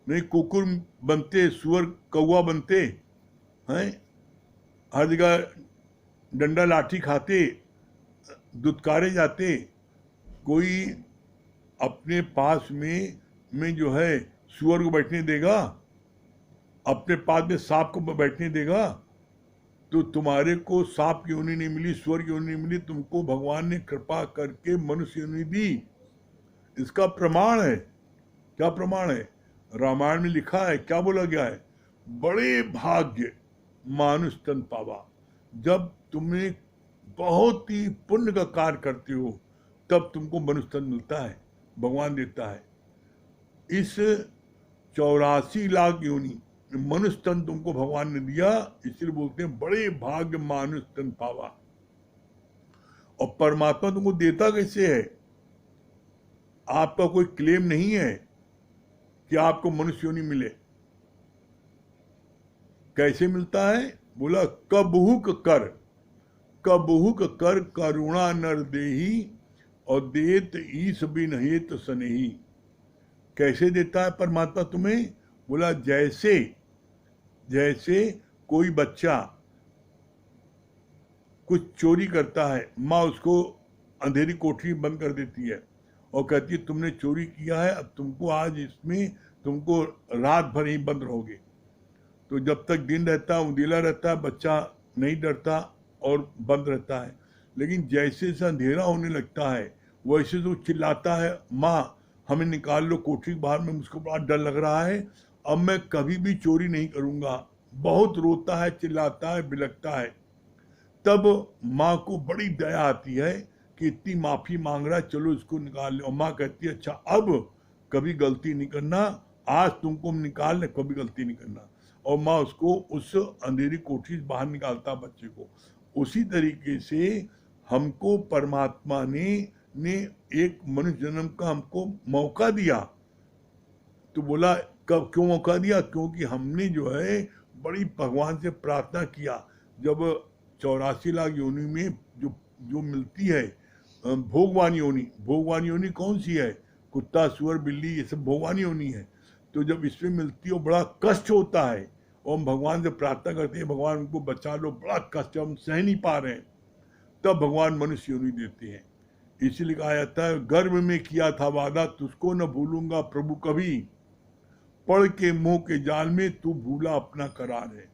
नहीं कुकुर बनते, सुअर कौवा बनते हैं, हर जगह डंडा लाठी खाते, दुत्कारे जाते। कोई अपने पास में जो है सुअर को बैठने देगा? अपने पास में सांप को बैठने देगा? तो तुम्हारे को सांप की योनि नहीं मिली, सुअर की योनि नहीं मिली, तुमको भगवान ने कृपा करके मनुष्य योनि दी। इसका प्रमाण है। क्या प्रमाण है? रामायण में लिखा है, क्या बोला गया है? बड़े भाग्य मानुष तन पावा। जब तुमने बहुत ही पुण्य का कार्य करते हो तब तुमको मनुष्य तन मिलता है, भगवान देता है। इस 84 लाख योनि मनुष्य तन तुमको भगवान ने दिया, इसलिए बोलते हैं बड़े भाग्य मानुष तन पावा। और परमात्मा तुमको देता कैसे है? आपका कोई क्लेम नहीं है कि आपको मनुष्य योनि मिले। कैसे मिलता है? बोला कबहुक कर करुणा नर देही और देत ईस बिन हेत सनेही। कैसे देता है परमात्मा तुम्हें? बोला जैसे कोई बच्चा कुछ चोरी करता है, माँ उसको अंधेरी कोठरी में बंद कर देती है और कहती है तुमने चोरी किया है, अब तुमको आज इसमें तुमको रात भर ही बंद रहोगे। तो जब तक दिन रहता है, उंधेला रहता है, बच्चा नहीं डरता और बंद रहता है। लेकिन जैसे से अंधेरा होने लगता है वैसे तो चिल्लाता है, माँ हमें निकाल लो कोठरी के बाहर में, मुझको बड़ा डर लग रहा है, अब मैं कभी भी चोरी नहीं करूँगा। बहुत रोता है, चिल्लाता है, बिलखता है। तब माँ को बड़ी दया आती है कि इतनी माफ़ी मांग रहा है, चलो इसको निकाल लो। और माँ कहती है अच्छा अब कभी गलती नहीं करना, आज तुमको हम निकाल ले, कभी गलती नहीं करना। और माँ उसको उस अंधेरी कोठरी से बाहर निकालता बच्चे को। उसी तरीके से हमको परमात्मा ने एक मनुष्य जन्म का हमको मौका दिया। तो बोला कब क्यों मौका दिया? क्योंकि हमने जो है बड़ी भगवान से प्रार्थना किया। जब 84 लाख योनि में जो मिलती है भोगवान योनि कौन सी है? कुत्ता, सुअर, बिल्ली, ये सब भोगवान योनि है। तो जब इसमें मिलती है बड़ा कष्ट होता है और हम भगवान से प्रार्थना करते हैं भगवान हमको बचा लो, बड़ा कष्ट हम सह नहीं पा रहे हैं, तब भगवान मनुष्य योनि देते हैं। इसलिए कहा जाता है गर्भ में किया था वादा तुझको न भूलूंगा प्रभु कभी, पढ़ के मोह के जाल में तू भूला अपना करार है।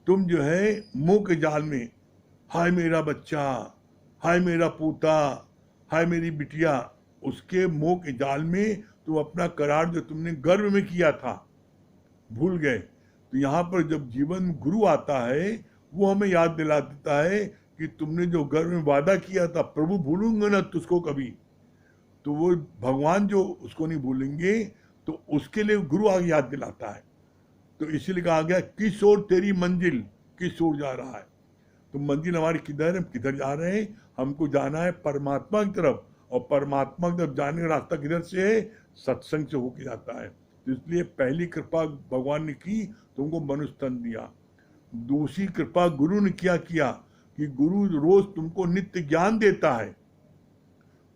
तुम जो है मोह के जाल में, हाय मेरा बच्चा, हाय मेरा पोता, हाय मेरी बिटिया, उसके मोह के जाल में तुम अपना करार जो तुमने गर्भ में किया था भूल गए। तो यहाँ पर जब जीवन में गुरु आता है वो हमें याद दिला देता है कि तुमने जो गर्भ में वादा किया था प्रभु भूलूंगा ना तुझको कभी, तो वो भगवान जो उसको नहीं भूलेंगे, तो उसके लिए गुरु आगे याद दिलाता है। तो इसीलिए कहा गया किस ओर तेरी मंजिल, किस ओर जा रहा है। तो मंजिल हमारी किधर है, हम किधर जा रहे हैं, हमको जाना है परमात्मा की तरफ, और परमात्मा की तरफ जाने का रास्ता किधर से है, सत्संग से होके जाता है। तो इसलिए पहली कृपा भगवान ने की, तुमको मनुष्य तन दिया। दूसरी कृपा गुरु ने क्या किया कि गुरु रोज तुमको नित्य ज्ञान देता है।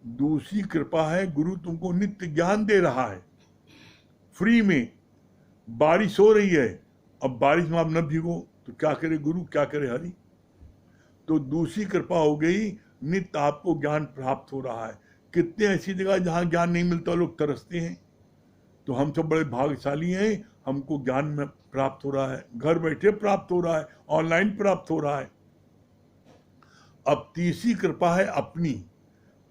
दूसरी कृपा है गुरु तुमको नित्य ज्ञान दे रहा है फ्री में। बारिश हो रही है, अब बारिश में आप न भीगो तो क्या करे गुरु, क्या करे हरि। तो दूसरी कृपा हो गई, नित्य आपको ज्ञान प्राप्त हो रहा है। कितने ऐसी जगह जहां ज्ञान नहीं मिलता लोग तरसते हैं, तो हम सब बड़े भाग्यशाली हैं, हमको ज्ञान में प्राप्त हो रहा है, घर बैठे प्राप्त हो रहा है, ऑनलाइन प्राप्त हो रहा है। अब तीसरी कृपा है अपनी,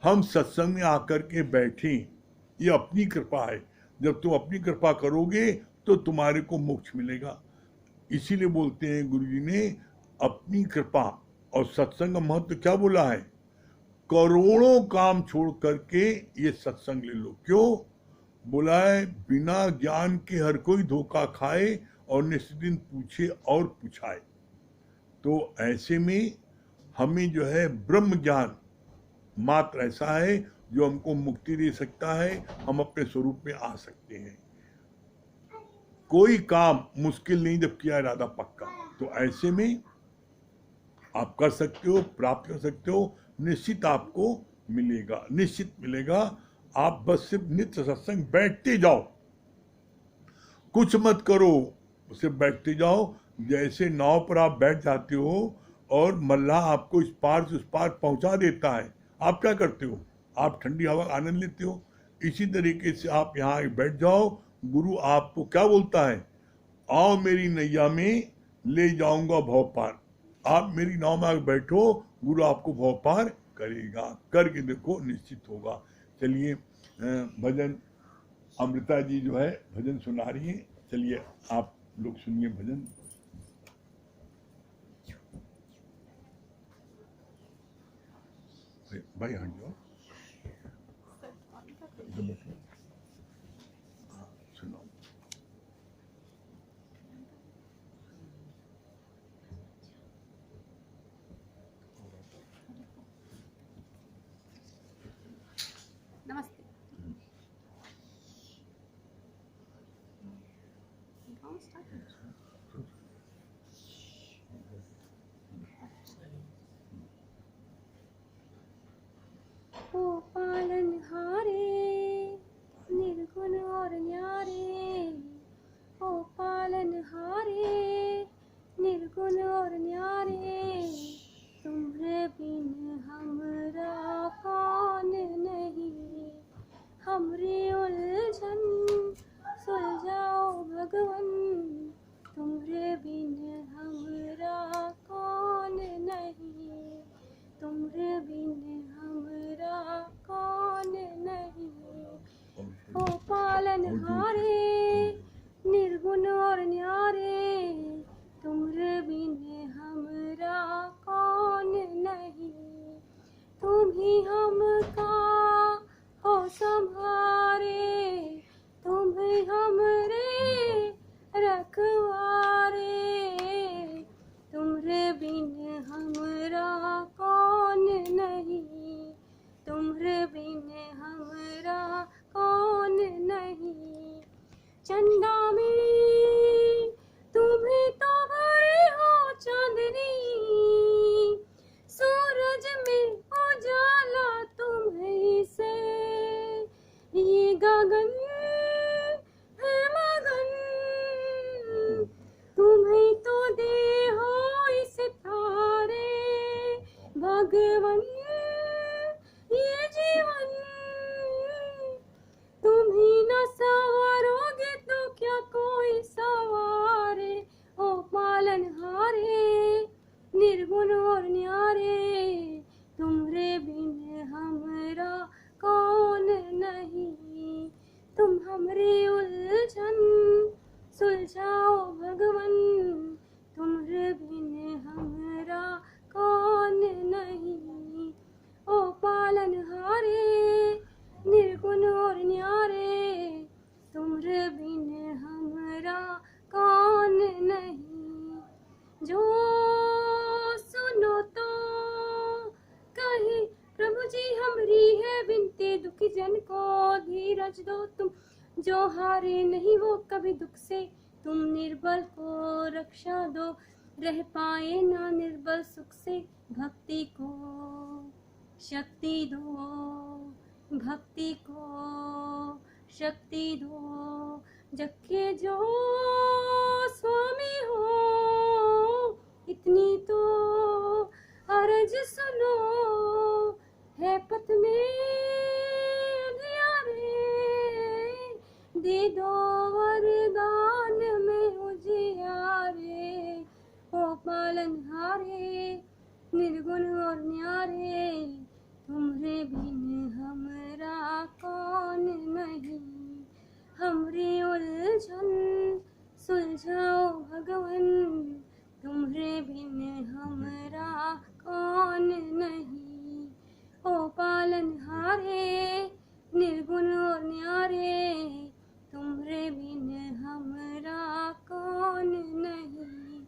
हम सत्संग में आकर के बैठे, ये अपनी कृपा है। जब तुम अपनी कृपा करोगे तो तुम्हारे को मोक्ष मिलेगा। इसीलिए बोलते हैं गुरुजी ने अपनी कृपा, और सत्संग का महत्व क्या बोला है, करोड़ों काम छोड़ करके ये सत्संग ले लो। क्यों बोला है, बिना ज्ञान के हर कोई धोखा खाए और निश्चित दिन पूछे और पूछाए। तो ऐसे में हमें जो है ब्रह्म ज्ञान मात्र ऐसा है जो हमको मुक्ति दे सकता है, हम अपने स्वरूप में आ सकते हैं। कोई काम मुश्किल नहीं जब किया इरादा पक्का। तो ऐसे में आप कर सकते हो, प्राप्त कर सकते हो, निश्चित आपको मिलेगा, निश्चित मिलेगा। आप बस सिर्फ नित्य सत्संग बैठते जाओ, कुछ मत करो, सिर्फ बैठते जाओ। जैसे नाव पर आप बैठ जाते हो और मल्लाह आपको इस पार से उस पार पहुंचा देता है, आप क्या करते हो, आप ठंडी हवा का आनंद लेते हो। इसी तरीके से आप यहाँ बैठ जाओ, गुरु आपको क्या बोलता है, आओ मेरी नैया में ले जाऊंगा भव पार। आप मेरी नाव में आकर बैठो, गुरु आपको भव पार करेगा, करके देखो निश्चित होगा। चलिए भजन, अमृता जी जो है भजन सुना रही है, चलिए आप लोग सुनिए भजन। भाई हाँ जो सुनो। नमस्ते। ओ पालनहारे निर्गुण और न्यारे, ओ पालनहारे निर्गुण और न्यारे, तुम्हारे बिन हमरा कौन नहीं, हमरी उलझन सुलझाओ भगवन, तुम्हारे बिन हमरा कौन नहीं, तुम्हारे बिन हमरा कौन नहीं। ओ पालनहारे निर्गुण और न्यारे, तुम्हारे बिन हमरा कौन नहीं, तुम ही हमका हो संभारे, तुम ही हमरे रखवारे, तुम्हारे बिन हमरा कौन नहीं, तुम्हारे बिन हमरा कौन नहीं। सुलझाओ भगवन, तुम्हारे बिन हमरा कौन नहीं। ओ पालनहारे निर्गुण और न्यारे, तुम्हारे बिन हमरा कौन नहीं। जो सुनो तो कहीं प्रभु जी हमरी है विनती, दुखी जन को धीरज दो तुम। जो हारे नहीं वो कभी दुख से, तुम निर्बल को रक्षा दो। रह पाए ना निर्बल सुख से, भक्ति को शक्ति दो, भक्ति को शक्ति दो। जखे जो स्वामी हो, इतनी तो अर्ज सुनो। है पथ में अंधियारे, दे दो वरदान में उजियारे। ओ पालनहारे निर्गुण और न्यारे, तुम्हारे बिन हमरा कौन नहीं। हमरी उलझन सुलझाओ भगवन, तुम्हारे बिन हमरा कौन नहीं। ओ पालनहारे निर्गुण और न्यारे, तुम्हारे बिन हमरा कौन नहीं।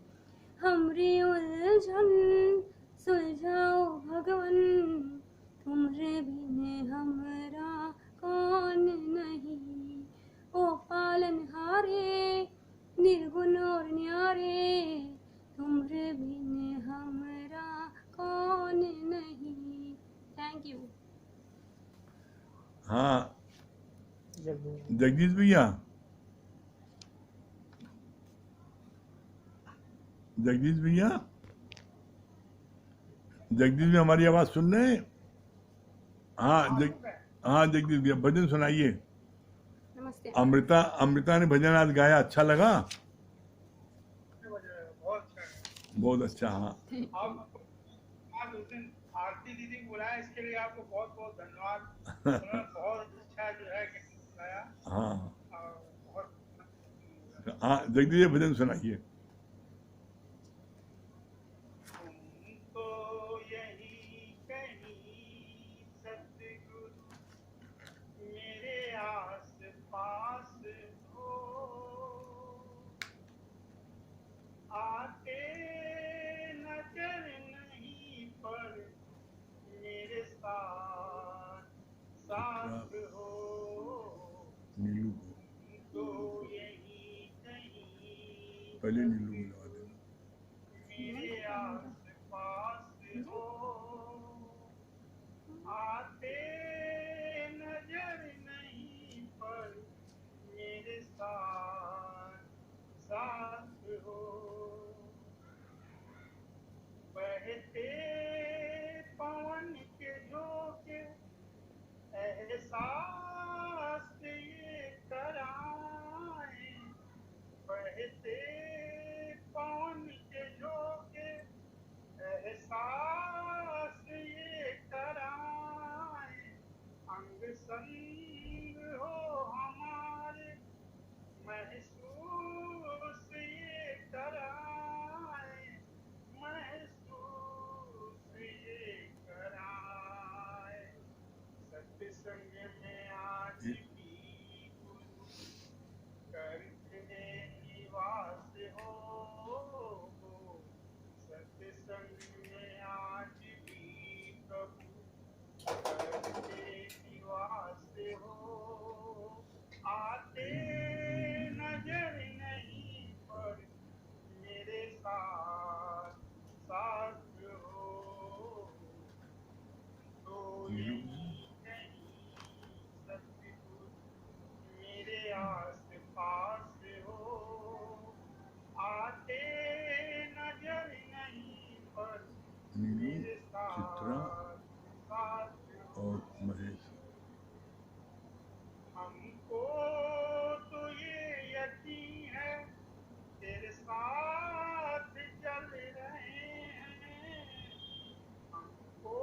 हमरी उलझन सुलझाओ भगवन, तुम्हारे बिन हमरा कौन नहीं। ओ पालनहारे निर्गुण और न्यारे, तुम्हारे बिन हमरा कौन नहीं। Thank you. हाँ जगदीश भैया, जगदीश भैया, जगदीश भैया हमारी आवाज सुन रहे हैं? हाँ हाँ जगदीश भैया भजन सुनाइए। नमस्ते। अमृता ने भजन आज गाया, अच्छा लगा? बहुत अच्छा। हाँ आप उस दिन आरती दीदी को बुलाया, इसके लिए आपको बहुत बहुत धन्यवाद। उन्होंने बहुत अच्छा जो है गाया। हाँ बहुत हाँ जगदीश भैया भजन सुनाइए। तुमको यही कहीं सतगुरु मेरे आस पास हो, आते नजर नहीं पर मेरे साथ साथ हो। नीलू को तो यही कहीं पहले नीलू को लगा देना। मेरे आस पास हो, आते नजर नहीं पर मेरे साथ साथ हो। बहते पवन के झोंके एहसास ये कराए, बहते पवन के झोंके एहसास ये कराए। अंग संग हो हमारे महसूस ये कराए, महसूस ये कराए। सत्संग में आज भी गुरु करते निवास हो, सत्संग में आज भी प्रभु करते निवास हो। आते नजर नहीं पर मेरे साथ साथ हो। तो यही कहीं सतगुरु मेरे आस पास हो, आते नजर नहीं पर नीलू, मेरे चित्रा साथ साथ हो। और महेश। हमको तो ये यकीन है तेरे साथ चल रहे हैं। हमको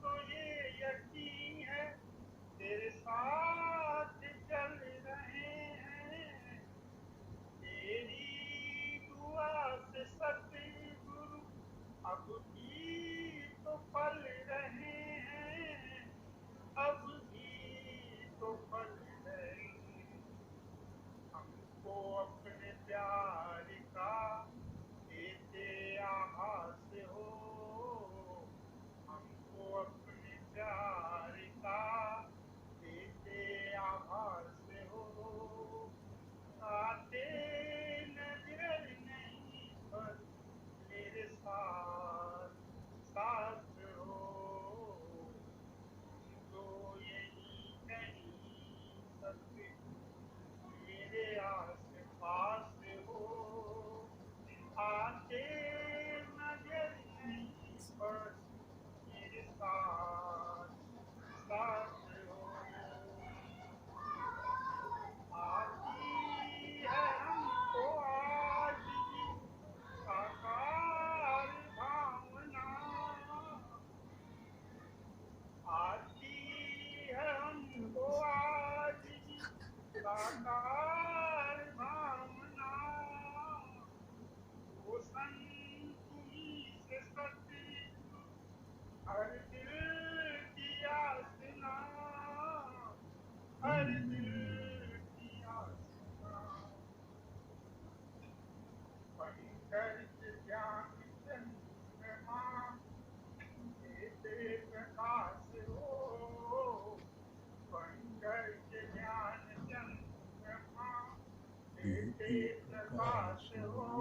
तो ये यकीन है तेरे साथ चल रहे हैं। साकार भावना वो संतुली से सती हर दिल की आसना हर दिल की आसना पंकज ज्ञान चंद्रमा देते प्रकाश हो पंकज ज्ञान चंद्रमा देते प्रकाश हो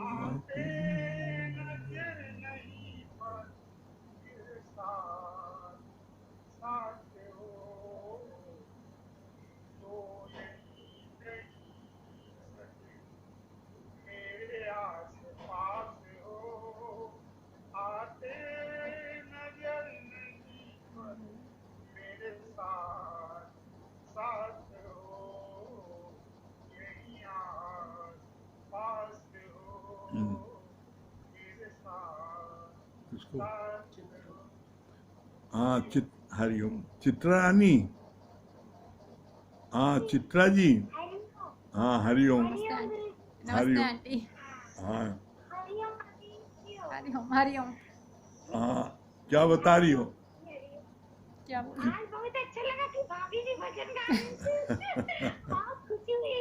आते नजर नहीं पर फिर साथ साथ हो तो यही नहीं सके मेरे आस पास हो आते नजर नहीं पर मेरे साथ साथ हो यही आस पास हो मेरे साथ इसको साथ हो हाँ हरिओम चित्रा रानी, हाँ चित्रा जी, हाँ हरिओम नमस्ते आंटी। नमस्ते हरिओम आंटी। हाँ हरिओम हरिओम। हाँ क्या बता रही हो? क्या बोल आज बहुत अच्छा लगा कि भाभी ने भजन गा रही थी। बहुत खुशी हुई।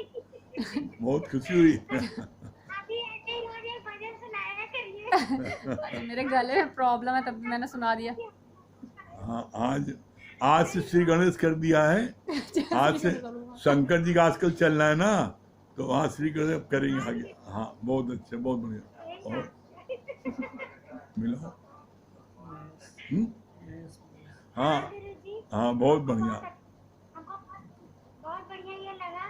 बहुत खुशी हुई अभी ऐसे ही रोज एक भजन सुनाया करिए। मेरे गले में प्रॉब्लम है तब मैंने सुना दिया। हाँ आज से श्री गणेश कर दिया है, आज से शंकर जी का आजकल चलना है ना, तो आज श्री गणेश करेंगे आगे। हाँ बहुत अच्छा, बहुत बढ़िया। और मिला हाँ गुरुजी, हाँ बहुत बढ़िया। हमको बहुत बढ़िया ये लगा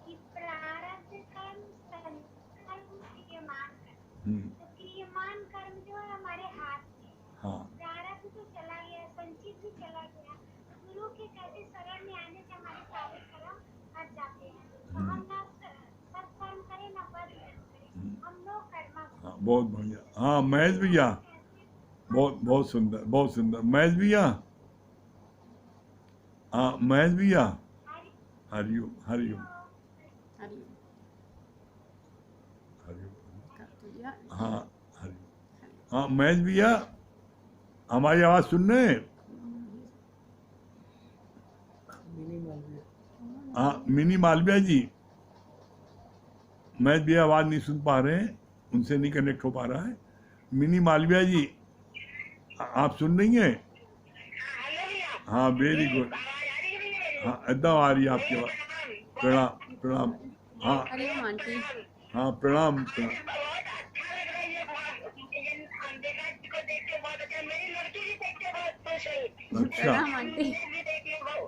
कि प्रारब्ध कर्म संकल्प क्रियमान कर्म। तो क्रियमान कर्म जो है हमारे हाथ में है। हाँ प्रारब्ध तो चला गया, संचित भी चला गया। गुरु के कहते शरण में आने से हमारे सारे कर्म हट जाते हैं। तो हम ना सत्कर्म करें ना पद कर्म करें, हम लोग कर्मा हाँ बहुत बढ़िया। हाँ महेश भैया, बहुत बहुत सुंदर, बहुत सुंदर। महेश भैया, हाँ महेश भैया, हरिओम हरिओम हरिओम हरिओम। कर तो दिया। हाँ हरिओम। हाँ महेश भैया, हमारी आवाज सुन रहे हैं? हाँ मिनी मालविया जी, महेश भैया आवाज नहीं सुन पा रहे हैं, उनसे नहीं कनेक्ट हो पा रहा है। मिनी मालविया जी आप सुन रही हैं? हाँ वेरी गुड। हाँ एकदम आ रही है आपकी आवाज। प्रणाम प्रणाम। हाँ हरिओम आंटी। हाँ प्रणाम प्रणाम। अच्छा प्रणाम आंटी।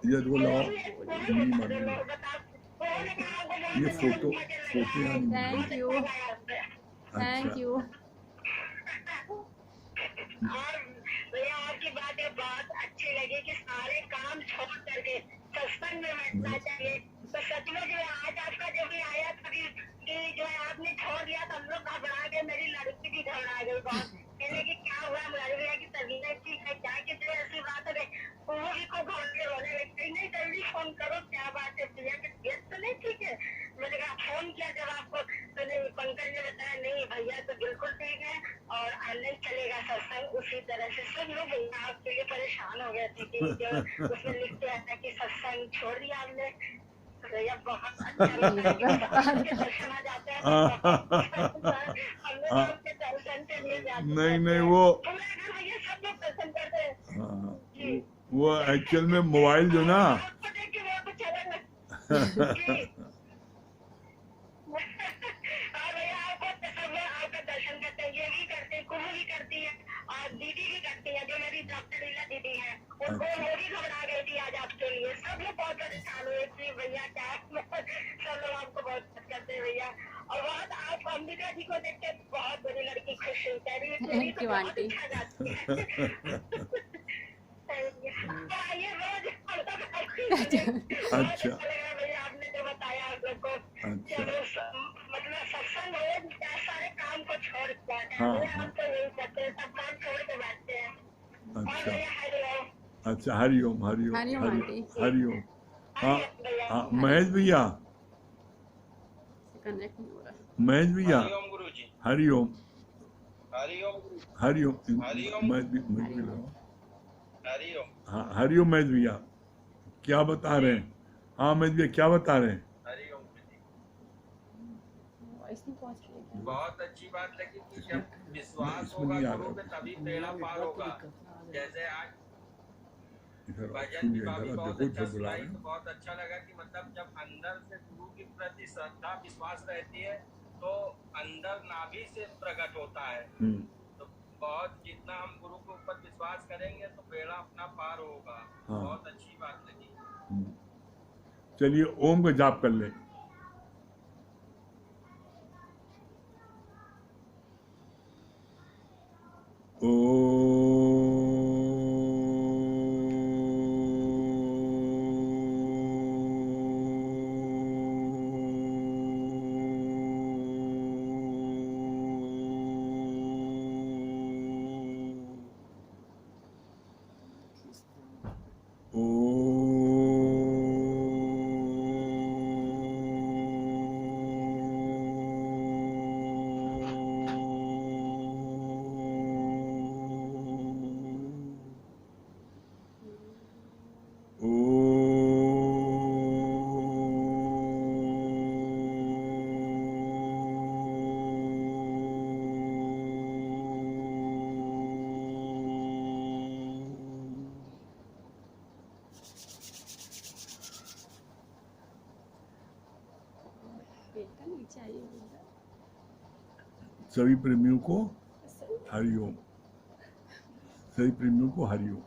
ये तो लाओ मिनी मालविया, ये फोटो यहाँ नहीं मिल थैंक यू रही। थैंक अच्छा यू। और भैया आपकी बातें बहुत अच्छी लगी कि सारे काम छोड़ करके सत्संग में बैठना चाहिए। तो सचमुच में आज आपका जो भी आया कभी कि जो है आपने छोड़ दिया तो हम लोग घबरा गए, मेरी लड़की भी घबरा गई बहुत। कहने की क्या हुआ, हमारे भैया की तबीयत ठीक है क्या, कि ऐसी बात है वो भी को घोल के रोने लगती, नहीं जल्दी फोन करो क्या बात है भैया की तबीयत तो नहीं ठीक है। मैंने कहा फोन किया जब आपको तो नहीं, पंकज ने बताया नहीं भैया तो बिल्कुल ठीक है और नहीं चलेगा सत्संग उसी तरह से। सुन लो भैया आपके लिए परेशान हो गए थे कि जो उसमें लिखते आता कि सत्संग छोड़ दिया हमने। भैया बहुत अच्छा लगा कि आपके दर्शन आ जाते हैं तो बहुत हम लोग आपके दर्शन के लिए जाते नहीं हैं। नहीं वो पूरा घर भैया सब लोग दर्शन करते हैं। हाँ, वो एक्चुअल में मोबाइल जो ना आपको देख के बहुत अच्छा लगा। जी। और भैया आपको सब लोग आपका दर्शन करते हैं, ये भी करते हैं, कुमू भी करती है और दीदी भी करती है, जो मेरी डॉक्टर लीला दीदी है उनको वो भी घबरा गई थी आज आपके लिए। सब लोग बहुत परेशान हुए थे भैया क्या सब लोग आपको बहुत पसंद करते हैं भैया। और बहुत आप अंबिका जी को देख के बहुत बड़ी लड़की खुश हुई, कह रही है मेरी थैंक तो यू बहुत आंटी। अच्छा गाती है। आइए रोज अच्छा भैया आपने जो बताया हम लोग को अच्छा मतलब सत्संग हो क्या सारे काम को छोड़ के हाँ हम हाँ तो यही करते हैं, सब काम छोड़ के बैठते हैं। और अच्छा भैया हरिओम। अच्छा हरिओम हरिओम हरिओम हरिओम आंटी। हरिओम। हाँ भैया हाँ महेश भैया, कनेक्ट नहीं हो रहा। महेश भैया, हरिओम गुरुजी। हरिओम हरिओम गुरु। हरिओम। हरिओम। महेश भैया लगाओ। हरिओम। हाँ हरिओम महेश भैया, क्या बता रहे हैं? हाँ महेश भैया क्या बता रहे हैं? हरिओम गुरुजी। वॉइस नहीं पहुंच रही है क्या? बहुत अच्छी बात लगी कि जब विश्वास इसमें होगा नहीं आ गुरु रहा। पे तभी बेड़ा पार होगा। जैसे आज इधर भजन सुन भी इधर भाभी बहुत देखो अच्छा इधर बुला सुनाई, रहे तो हैं। बहुत अच्छा लगा कि मतलब जब अंदर से गुरु के प्रति श्रद्धा विश्वास रहती है तो अंदर नाभि से प्रकट होता है। तो बहुत जितना हम गुरु के ऊपर विश्वास करेंगे तो बेड़ा अपना पार होगा। हाँ। बहुत अच्छी बात लगी। चलिए ओम का जाप कर ले। बेटा नीचे आइए बेटा। सभी प्रेमियों को हरिओम, सभी प्रेमियों को हरिओम।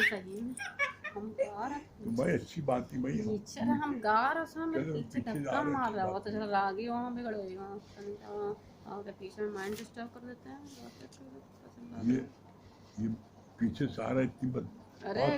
सही में हम गा रहे तो भाई अच्छी बात थी भाई। नीचे रहे, हम गा रहे उसमें चलो, पीछे पीछे जा धक्का रहे मार थे, रहा है। बात वो तो चला रागी वहाँ बिगड़ गई वहाँ के पीछे में माइंड डिस्टर्ब कर देते हैं। ये पीछे सारा इतनी अरे